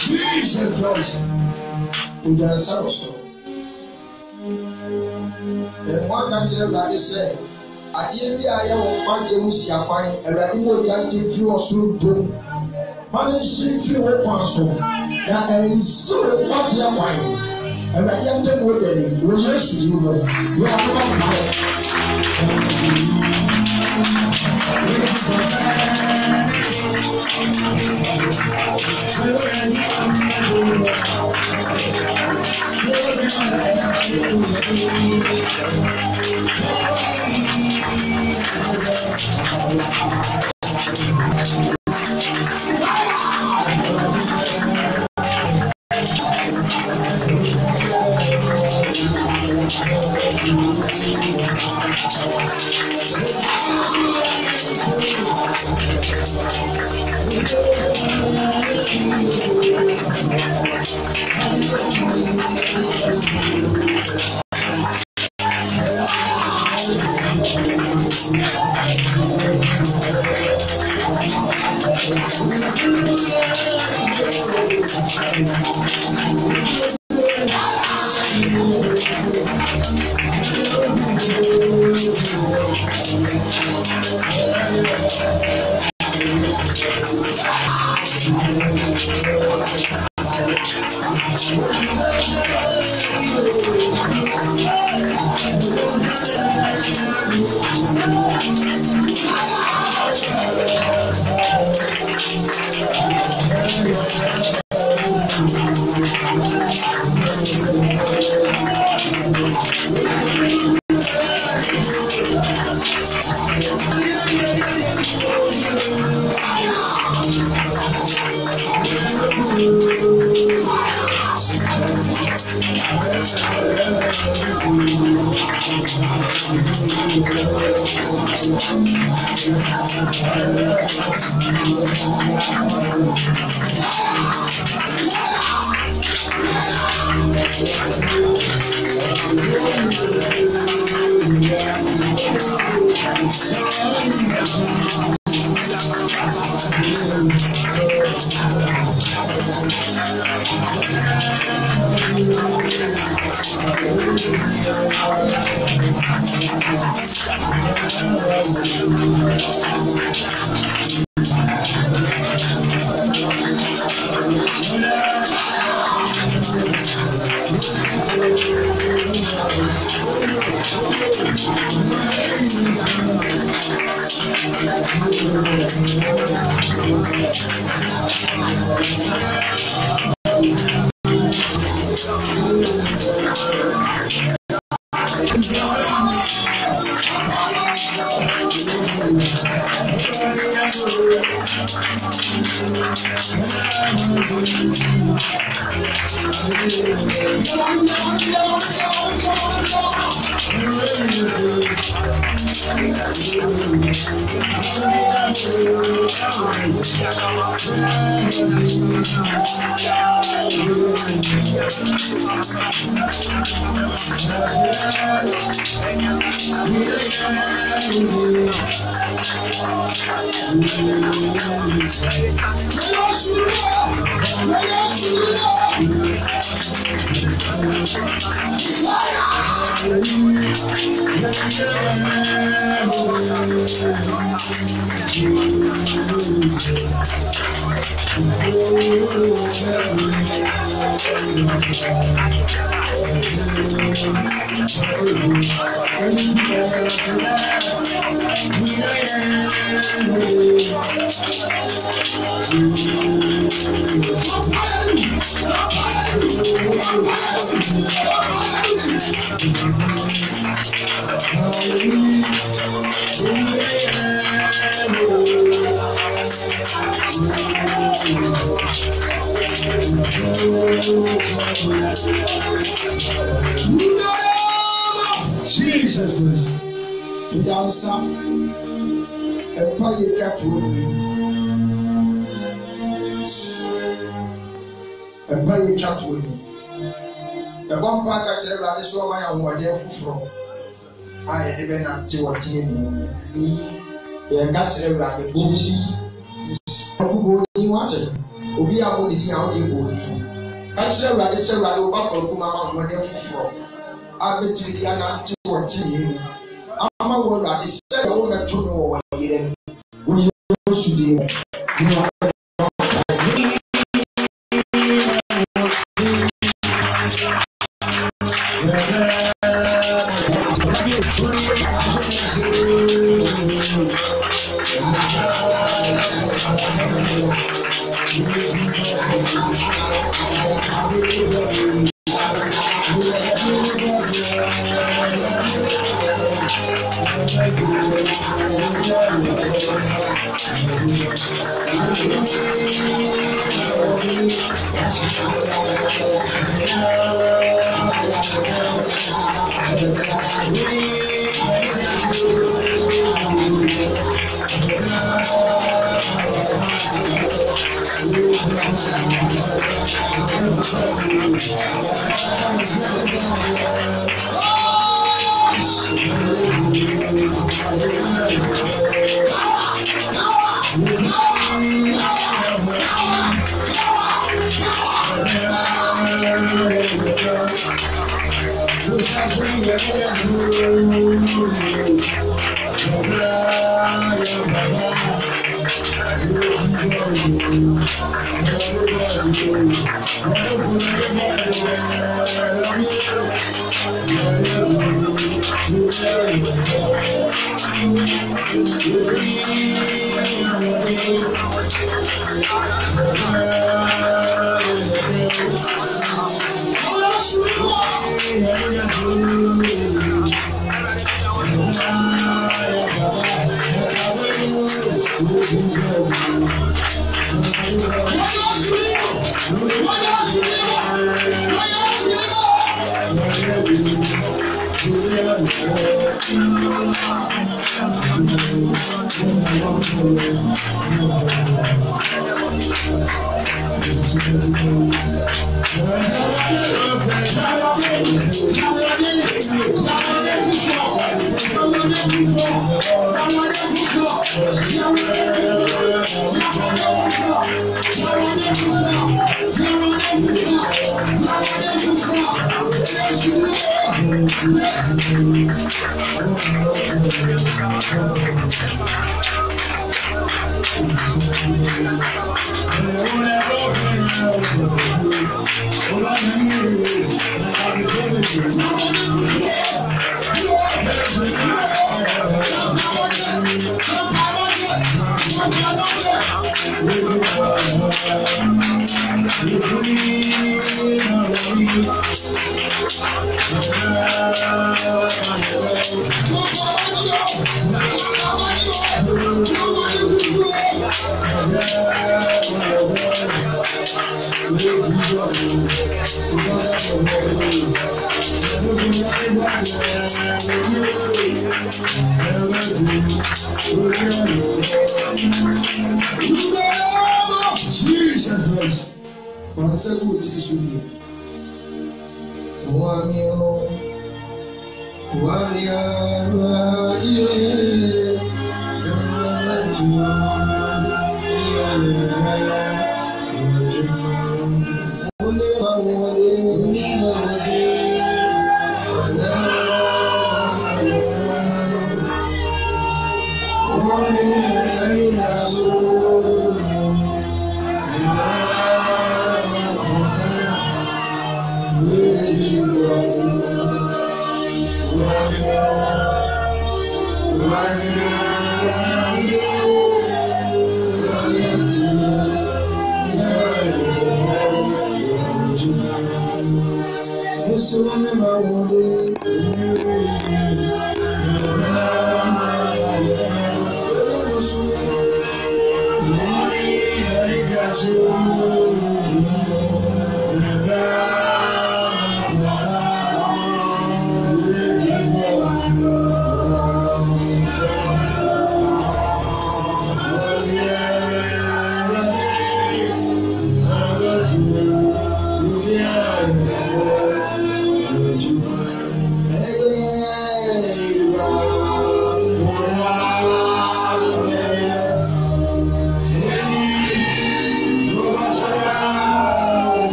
Speaker 3: Jesus Christ. We are so. The one country that is said, I hear me. I am one day we see a fine, and I know the anti-few or so too. Punishing few weapons. Now, and so what you are fine. And I am telling you that we are so you know. You are Jesus was. Without some empire capital. Empire capital. The one part I said that is why I want there from. I even at what you got to like a bullshit. Obi a body di how dey body. Catch them like say right over for kuma ma there from. I bet you dia na ti what ni. Ama wo ra dey say wo meto no wo yire. We used to be Jesus Christ. Once a good issue.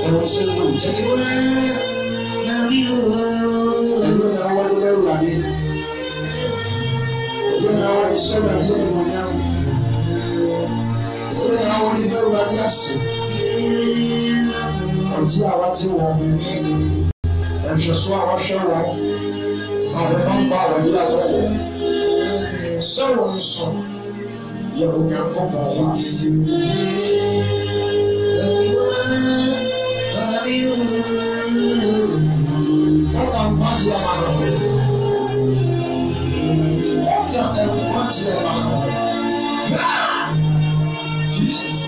Speaker 1: And we say, "Oh, take it away." And then I want to go ready. Then I want to show you my young. Then I want to go ready. Yes. Until I want to walk. And just what I show you. Oh, the number of the other. So and so. You will get more. What I'm party about? What can every party about? Jesus.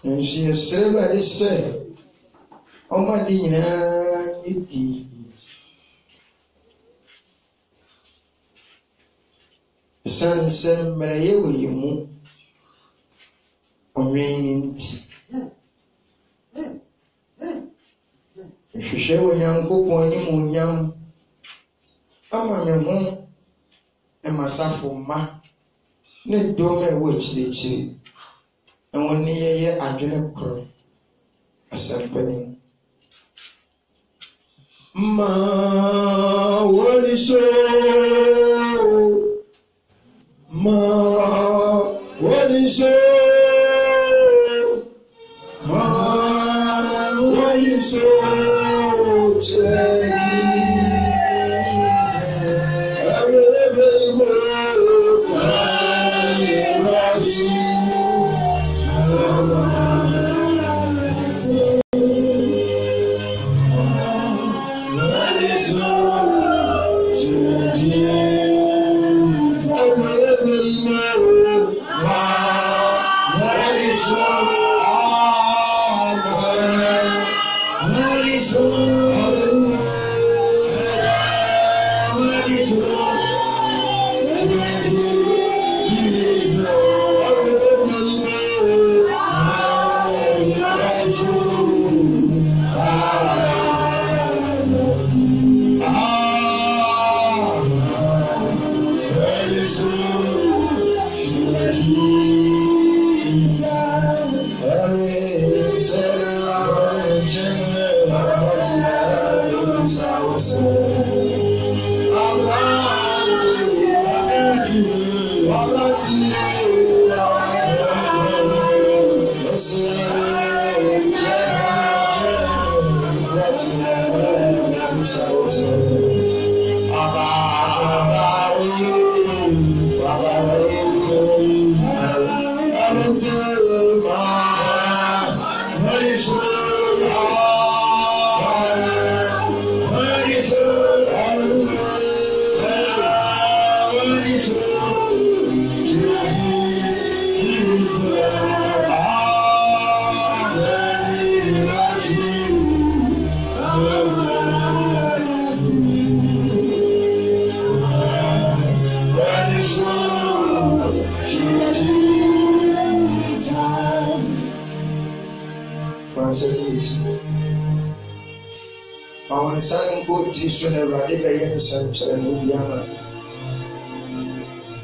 Speaker 1: And she has said, "I say, oh my dear, it San San Maria, you move on raining tea. If you share a young cook or any more young, I'm on your home and myself for ma, no dome which they cheat. And one year I didn't cry. I said, Penny. Ma, what is so? Ma, what is so? Ma, what is so?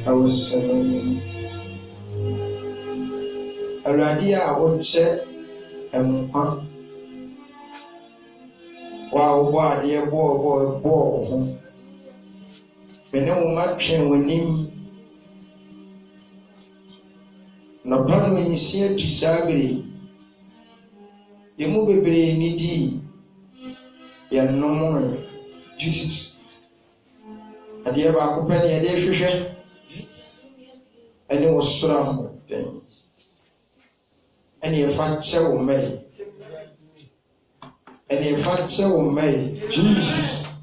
Speaker 3: I was Radia, I would say, and wow, boy, dear boy. When no much when him no pan when you see it to Sabri, you move a very needy, you're no more. Jesus. And the ever company a day, and it was strong. And if I tell me, and if I tell me, Jesus,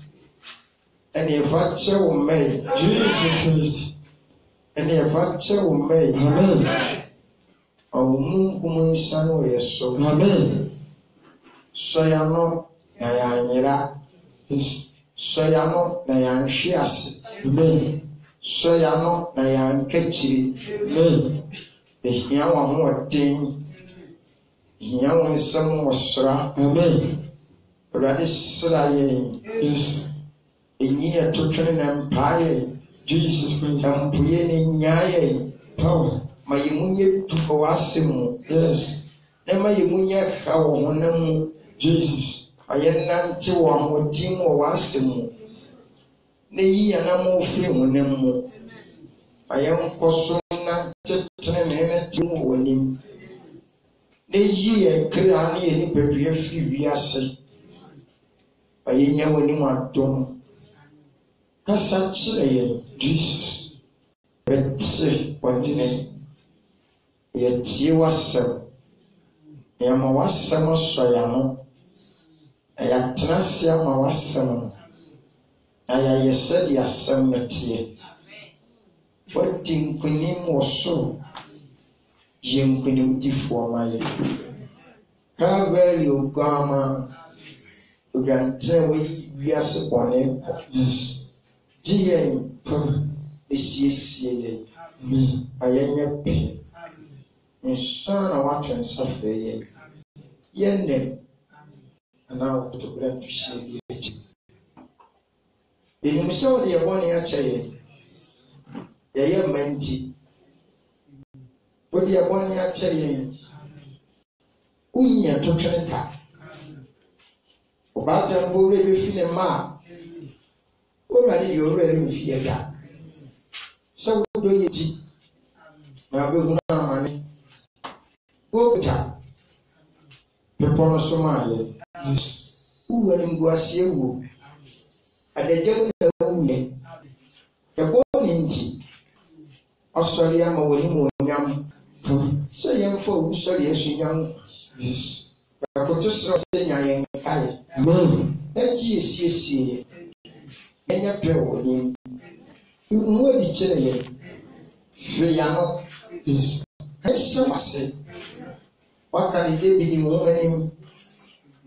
Speaker 3: and if I tell me, Jesus Christ, and if I tell me, Amen. Oh, moon, son, or so, Amen. So you know, I so ya no na ya nhwe ase amen so ya no na ya nkachiri amen ehia wa ho odin ehia wa nsem osra amen orade sra ye yes enyi atotwene na mpaye Jesus Christ ampuye ni nyaye power mayimunye tuko wasemu yes na mayimunye hawo honam Jesus ayenante wa modin wa wasemu ne yi anamo firi honam ayenkoso na tetere ne timu wonim ne yi ekra ne ni pedue firi wiase ayenya wonim adom kasa chire Jesus betse wajine yetie wasem yama wasem soyamo aya trasia ma wasem aya yesedi asem metie wadi nkunim woso ye nkunim difo maye ka veli ogama ogantre we wiase bone yes diye esiesie ye ayenya pe insana watu nsafre ye yenne ana kutubira tushiri eni musawo ye bone ya chaye yeye manti wodi abone ya chaye unya totwenta obata mbore be fine ma orade yo orade mi fieda so do yeti na be guna amane okta pepono somaye uwani ngwasi ewo adeje na uye ebo ninti osori ama woni mo nyam so yemfo usori esunyam yes akoto sra se nyaye kai amen eji esiesie enya pe woni mo di chere ye fe ya no yes ese wase wakani debi ni mo mani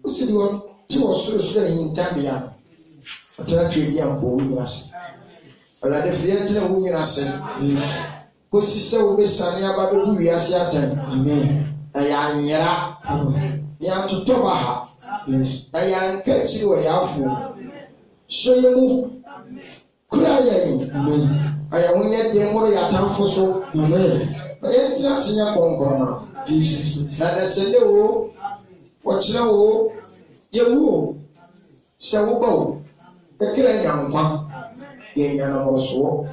Speaker 3: usidi wo ti wo soro yin tabia atara twedi ampo nyirase ala de fe tere wo nyirase yes ko sise wo besane aba be hu wiase atan amen aya nyira ni atoto ba ha yes aya nkachiri wo yafo so yemu kura yin amen I won't yet be more your town for so. Amen. But yet, just in your phone, Jesus. That I said, oh, what's no, you woo. So go. The killing young one. Yen also.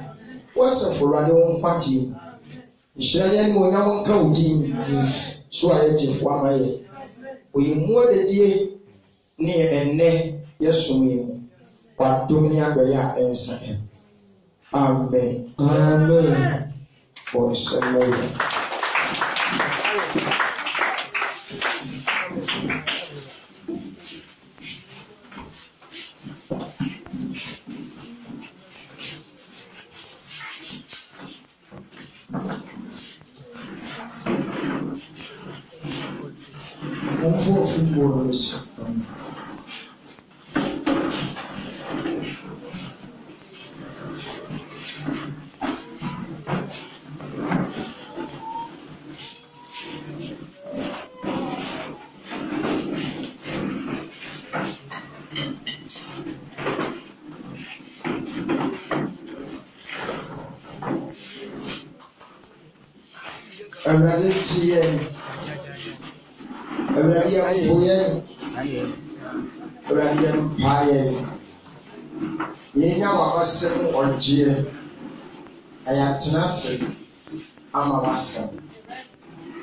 Speaker 3: What's a for radio party? Israel mo young county. So I ate for my. We more the day near and near. Yes, we. But Dominia Gaya answer him. Amen. Amen. For some words.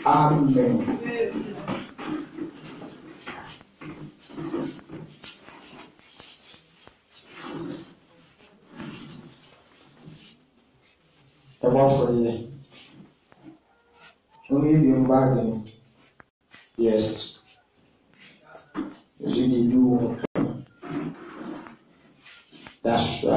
Speaker 3: Amen. The one for you. Only be bargaining. Yes. You do. That's we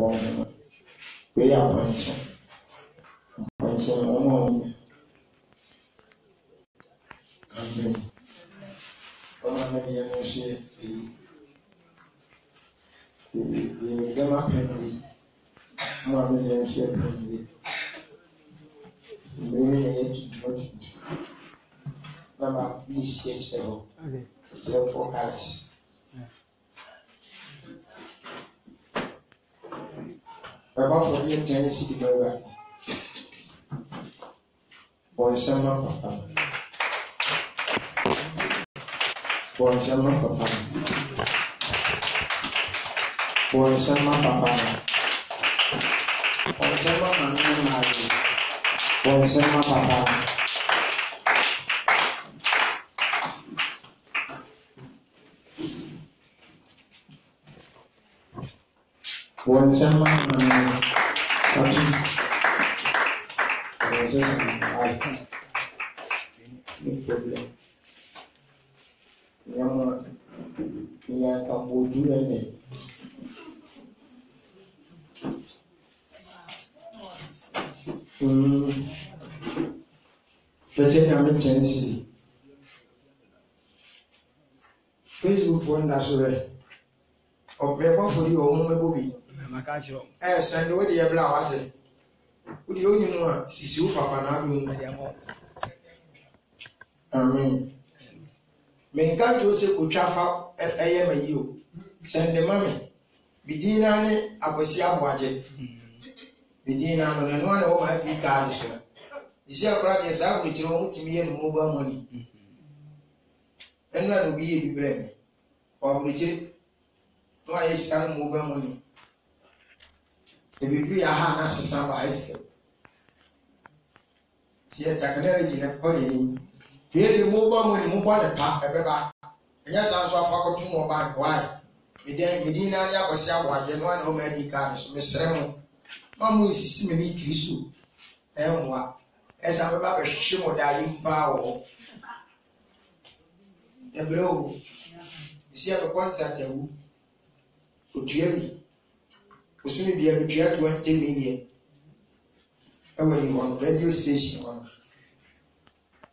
Speaker 3: want. We are pointing on. Amen. We never pray. Mama, you share me. Bring it to Mama, we sketch the whole. So for us. Baba for the Tennessee boy. Boy, summer papa. Boy, summer papa. Boy, summer papa. Boy, summer mama. Boy, summer papa. Boy, summer mama. No problem. Yama, ya kamboju ene. Fete ya me Tennessee. Facebook phone da so re. O me bo for you o mo me bo bi. Maka chiro. Send we dey bla wate. Udi onyi no a sisi wo papa na abi. Amen. Menka Jose kotwafa eye mayi o. Send the mama. Bidina ne akwasi Aboagye. Bidina no no na wo ma bi ka so. Isi akora de sa ko chiro mo timi ye no mobile money. Enra no bi ye bi breme. O mo chiri to ayi sta no mobile money. E bi bi aha na sesa ba ice. Sie takanere jina ko ni. Here the mobile money mobile pa ebeba. Enya san so afa ko tu mo ba why. Medina ni akwasi Aboagye no na o ma di ka so mesre mo. Ma mo sisi me ni Kristo. Enwa. Esa me ba be hwe mo da yi pa wo. Ebro. Isi a contract ewu. Otua bi. Osumi bi a bitua 20 million. Ewa yi one radio station one.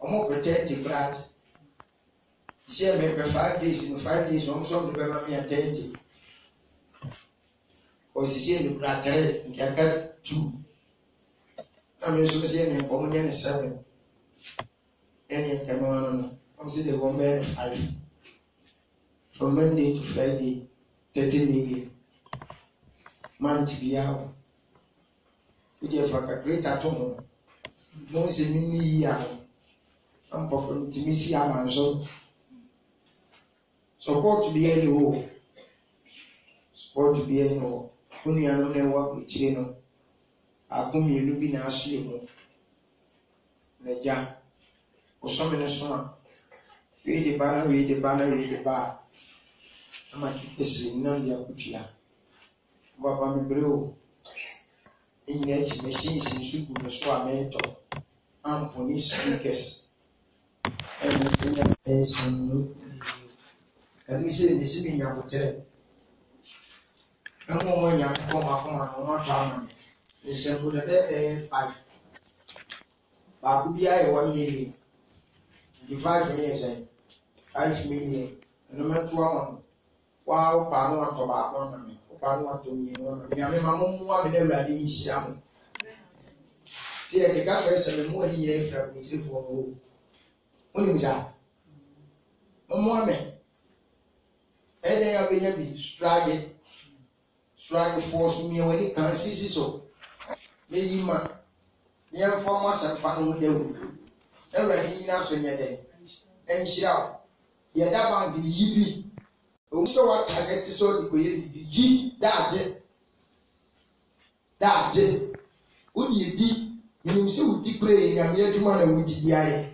Speaker 3: Omo kwete ti brad. Share me for 5 days. In 5 days, I'm so the baby and 30. Or she said the crater, and I got 2. I'm usually saying a woman 7. Any come on, I'm saying the woman 5. From Monday to Friday, 30 million. Man to be out. It is for a great at home. Most in many years. I'm performing to me see a man so. Support to be any war. Support to be any war. Only I don't know what we channel. I come here to be nasty. Neja. Or some in a summer. Read the banner, read the banner, read the bar. I might keep the same number of Kutia. Baba me brew. In the machines in Suku, the Swamato. And police speakers. And we say this is in your hotel. And when you come on town, they say, put a 5. But we are 1 million. The 5 million, 5 million. No matter what, wow, Pano and tobacco, Pano to me. I mean, my mom, 1 million ready is young. See, I got a more year from me for who is that? One man. And they are being strike force me when it can see so. Maybe man, me and farmers and family do. Every year, so near day. And shout, yeah, that man did ye be. Also, what target is so the G that it. Would ye deep? You so decree, and yet man and would ye eye.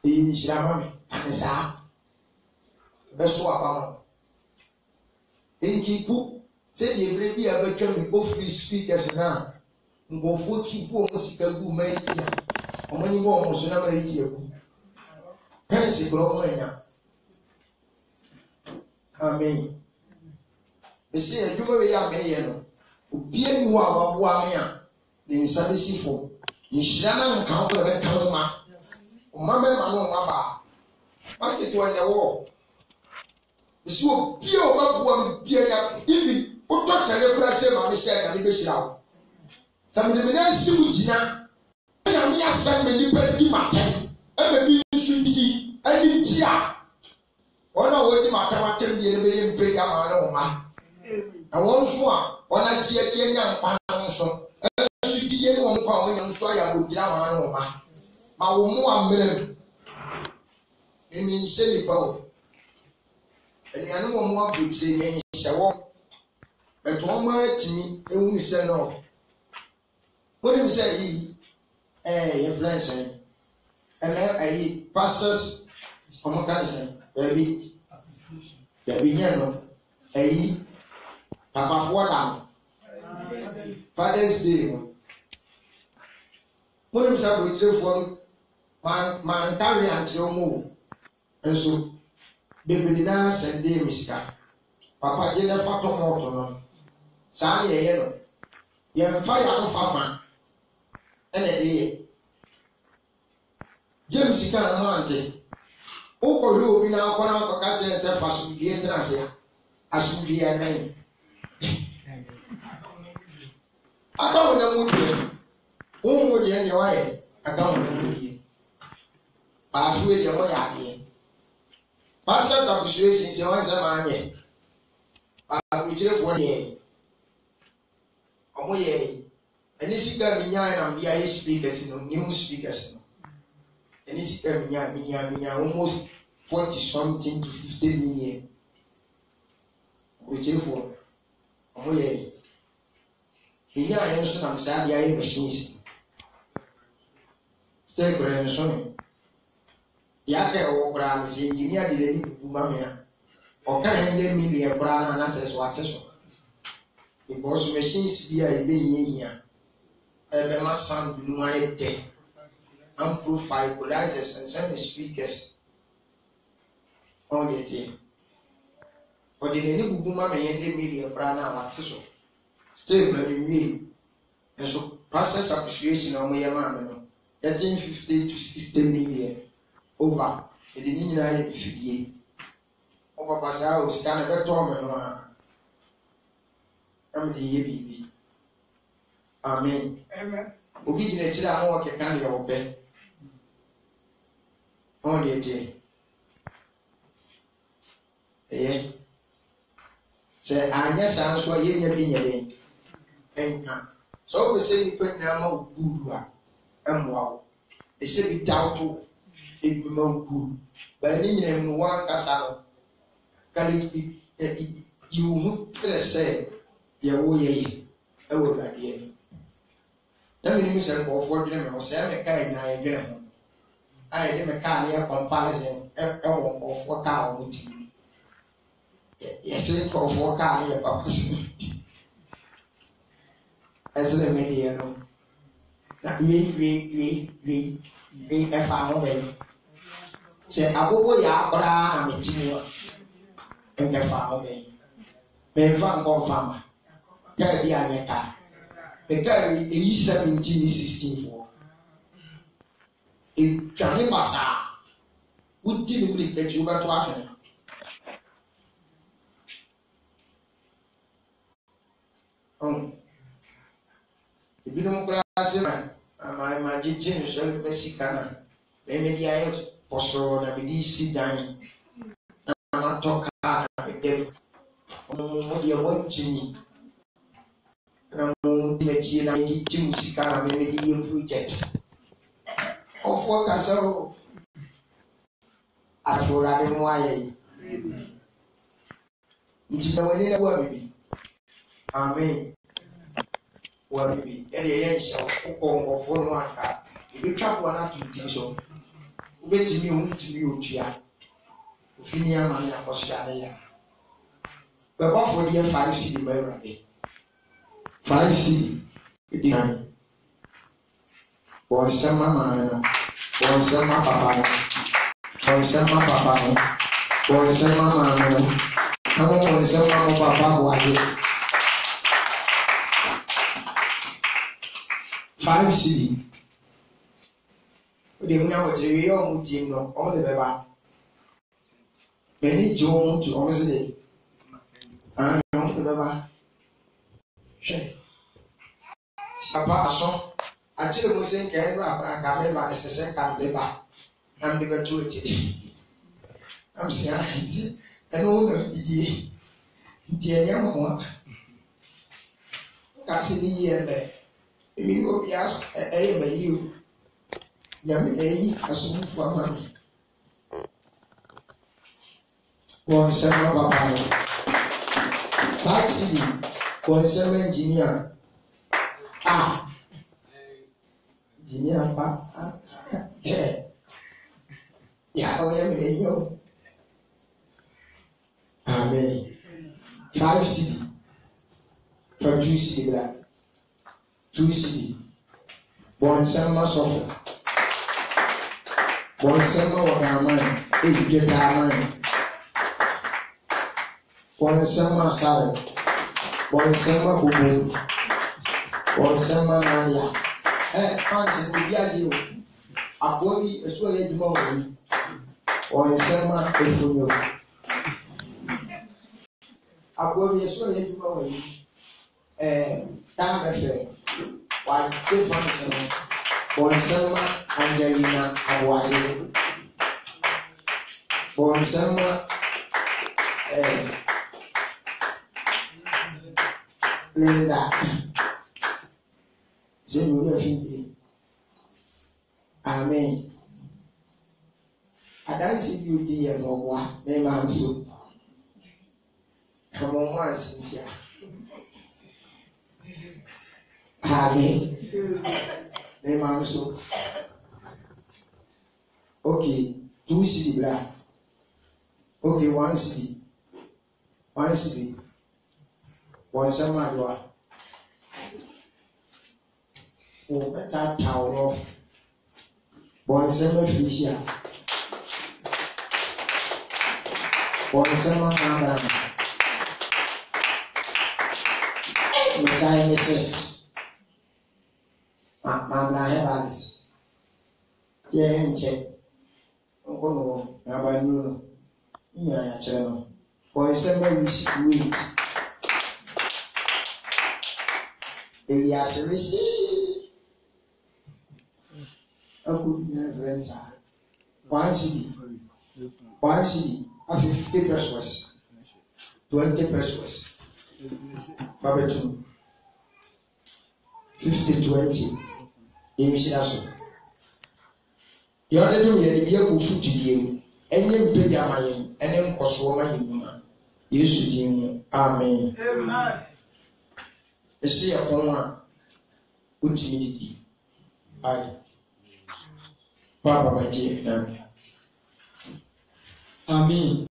Speaker 3: He shall me, and sir. That's what about. In Kipu, say the baby ever came with both free speakers now. Go for Kipu almost a good mate. Or when you almost never 8 years. Hence, a growing. Amen. You see, you may have a being who are Aboagye, the insanity for. You shall encounter a Toma. Mamma, what did you in the war? So pure about even what talks I never say, my mistake, and the out. Some of the men see Gina, and I'm just sending you petty matter, and maybe you should be any tear. Or no, what the matter, the enemy pay a man. And once more, when I see a young person, and should be anyone calling and so I would drown on my woman. It means silly power. And I know more between shower. But one might to me, and we say no. What do you say? Your friends, and I pastors from a country, baby, Papa Fordham, Father's Day. What do you say? We trade from man, carry until move, and so. Baby dance and day miska. Papa Jenna Fato Morton. Sally a yellow. Young fire of Fafa. And a day. James can mountain. Oko you will be now one of the cats and self as we be as we be a name. I don't know who would you anyway. I don't know you. But really, your way. Pastors of persuasion is once a man. I will tell for ye. And this is coming and be speakers in new speakers. And this is coming almost 40 something to 50 million. We tell for ye. Here I am soon. I'm sad. I machines. Stay grand sonny. Yake o brand is engineer the Bumamia or can million brand and as what because machines be a being here. A mass sound my day. Amplify equalizers and send speakers. All the day. But the new Bumama and the million brand and what so. Still blaming me. And so process appreciation on my man. 50 to 60 million. Over ɛde ne nyinaa yɛ fidie ɔpapa saa o sika no bɛtɔ me no a ɛmde yɛ biribi amen obi gyina akyiri a na wɔkeka deɛ wɔpɛ ɔn deɛ gye ɛyɛ sɛ anyɛ saa nso a yɛnya bi nyɛ dɛn ɛnka sɛ wopɛ sɛ nnipa nyinaa ma wo guuru a ɛmmoa wo ɛsɛ bi dawto ebi ma wo guuru baa ne nyinaa mu wankasa no kane yi wo ho serɛ sɛ deɛ woyɛyɛ ɛwɔ Awurade ani na menim sɛ nkɔɔfoɔ dwene me ho sɛ ɛmɛkaa nyinaa yɛdwene ho a yɛde mekaa ne yɛ comparison ɛwɔ nkɔɔfoɔ kaa wɔ mo tiri yɛsɛ nkɔɔfoɔ kaa ne yɛ papa so ɛsɛ me deɛ no na wei ɛfa ho bɛyi sɛ abobo yɛ akoraa na meti mu a ɛmɛfa ho bɛyi mɛmfa nkɔmfa ma kaa bi anyɛ kaa ɛkaa ɛyi 17 ne 16 foɔ ɛtwane basaa wodi ne mu de takyi wobɛto atwene ebinom koraa sɛ ma gyegye nsɔre bɛsika na mɛmɛde ayɛ pɔsɔɔ na mede si dan na matɔ kaa na medɛm mo deɛ moakyini na mo di m'akyie na megyegye mu sika na mɛmɛde yɛ project ɔfoɔ kasa o asafo Awurade mo ayɛ yi nti na w'ani na woa bibi amen woa bibi ɛde ɛyɛ nhyɛ wokɔ nkɔfoɔ no anka ɛbɛtwa boa no atontim so wobɛtumi wontumi otua ofini ama ne akɔsoa ne yɛ bɛbɔfo deɛ 5 cedi ma Awurade 5 cedi ɛdi nan wɔnsɛm ma maame no wɔnsɛm ma papa no wɔnsɛm ma papa no wɔnsɛm ma maame no na mo wɔnsɛm ma mo papa Aboagye 5 cedi wode mu na wɔkyerɛ wie ɔmo tie no ɔmo de bɛba m'ani gye wɔn nto ɔmo se de ɔmo de bɛba hwɛ papa aso akyerɛ mu sɛ nka ɛbra abra ka mɛba ɛsɛ sɛ nka mɛba na mede bɛto akyiri nam sɛ nti ɛno wo na fidie nti ɛnyɛ mmoa ka sɛ ne yie mmerɛ ɛmi ne obi ɛyɛ mayi o nyame ɛyi asomfo ama me wɔn nsɛm ma papa no taxi wɔn nsɛm engineer engineer pa ya ɔyɛ me ɛyɛ o amen 5 cedi fa 2 cedi bra 2 cedi wɔn nsɛm ma sɔfo wɔn nsɛm ma wɔdaman dwetɛ aman wɔn nsɛm ma asare wɔn nsɛm ma bobo wɔn nsɛm ma nadia fansi obi adi o aboa bi esu ɔyɛ adwuma wɔ yi wɔn nsɛm ma efunyo aboa bi esu ɔyɛ adwuma wɔ yi dan bɛfɛ wagye fansi no wɔn nsɛm ma Angelina Aboagye wɔn nsɛm ma Linda sɛ ne wura fidie amen adansi bi odi yɛ no ɔboa ne ma nso kama ɔmo antintia amen ne ma nso okay 2 cedi bra okay 1 cedi 1 cedi wɔn nsɛm adoa wɔ bɛta taworo wɔn nsɛm afirihyia wɔn nsɛm amabra mesae Mrs. Mabra Evangelist yɛ nkyɛ no na ba no nya ya chere no for semba we wait Elias receive aku na friends are 1 cedi of 50 pesos 20 pesos Babetu 50-20 emisiraso yɔde no yɛ de ko futudie mu enye mpedi amayen ene nkoso ma yinuma Yesu din mu amen esi ya konwa utimi didi ai Papa Aboagye na amen.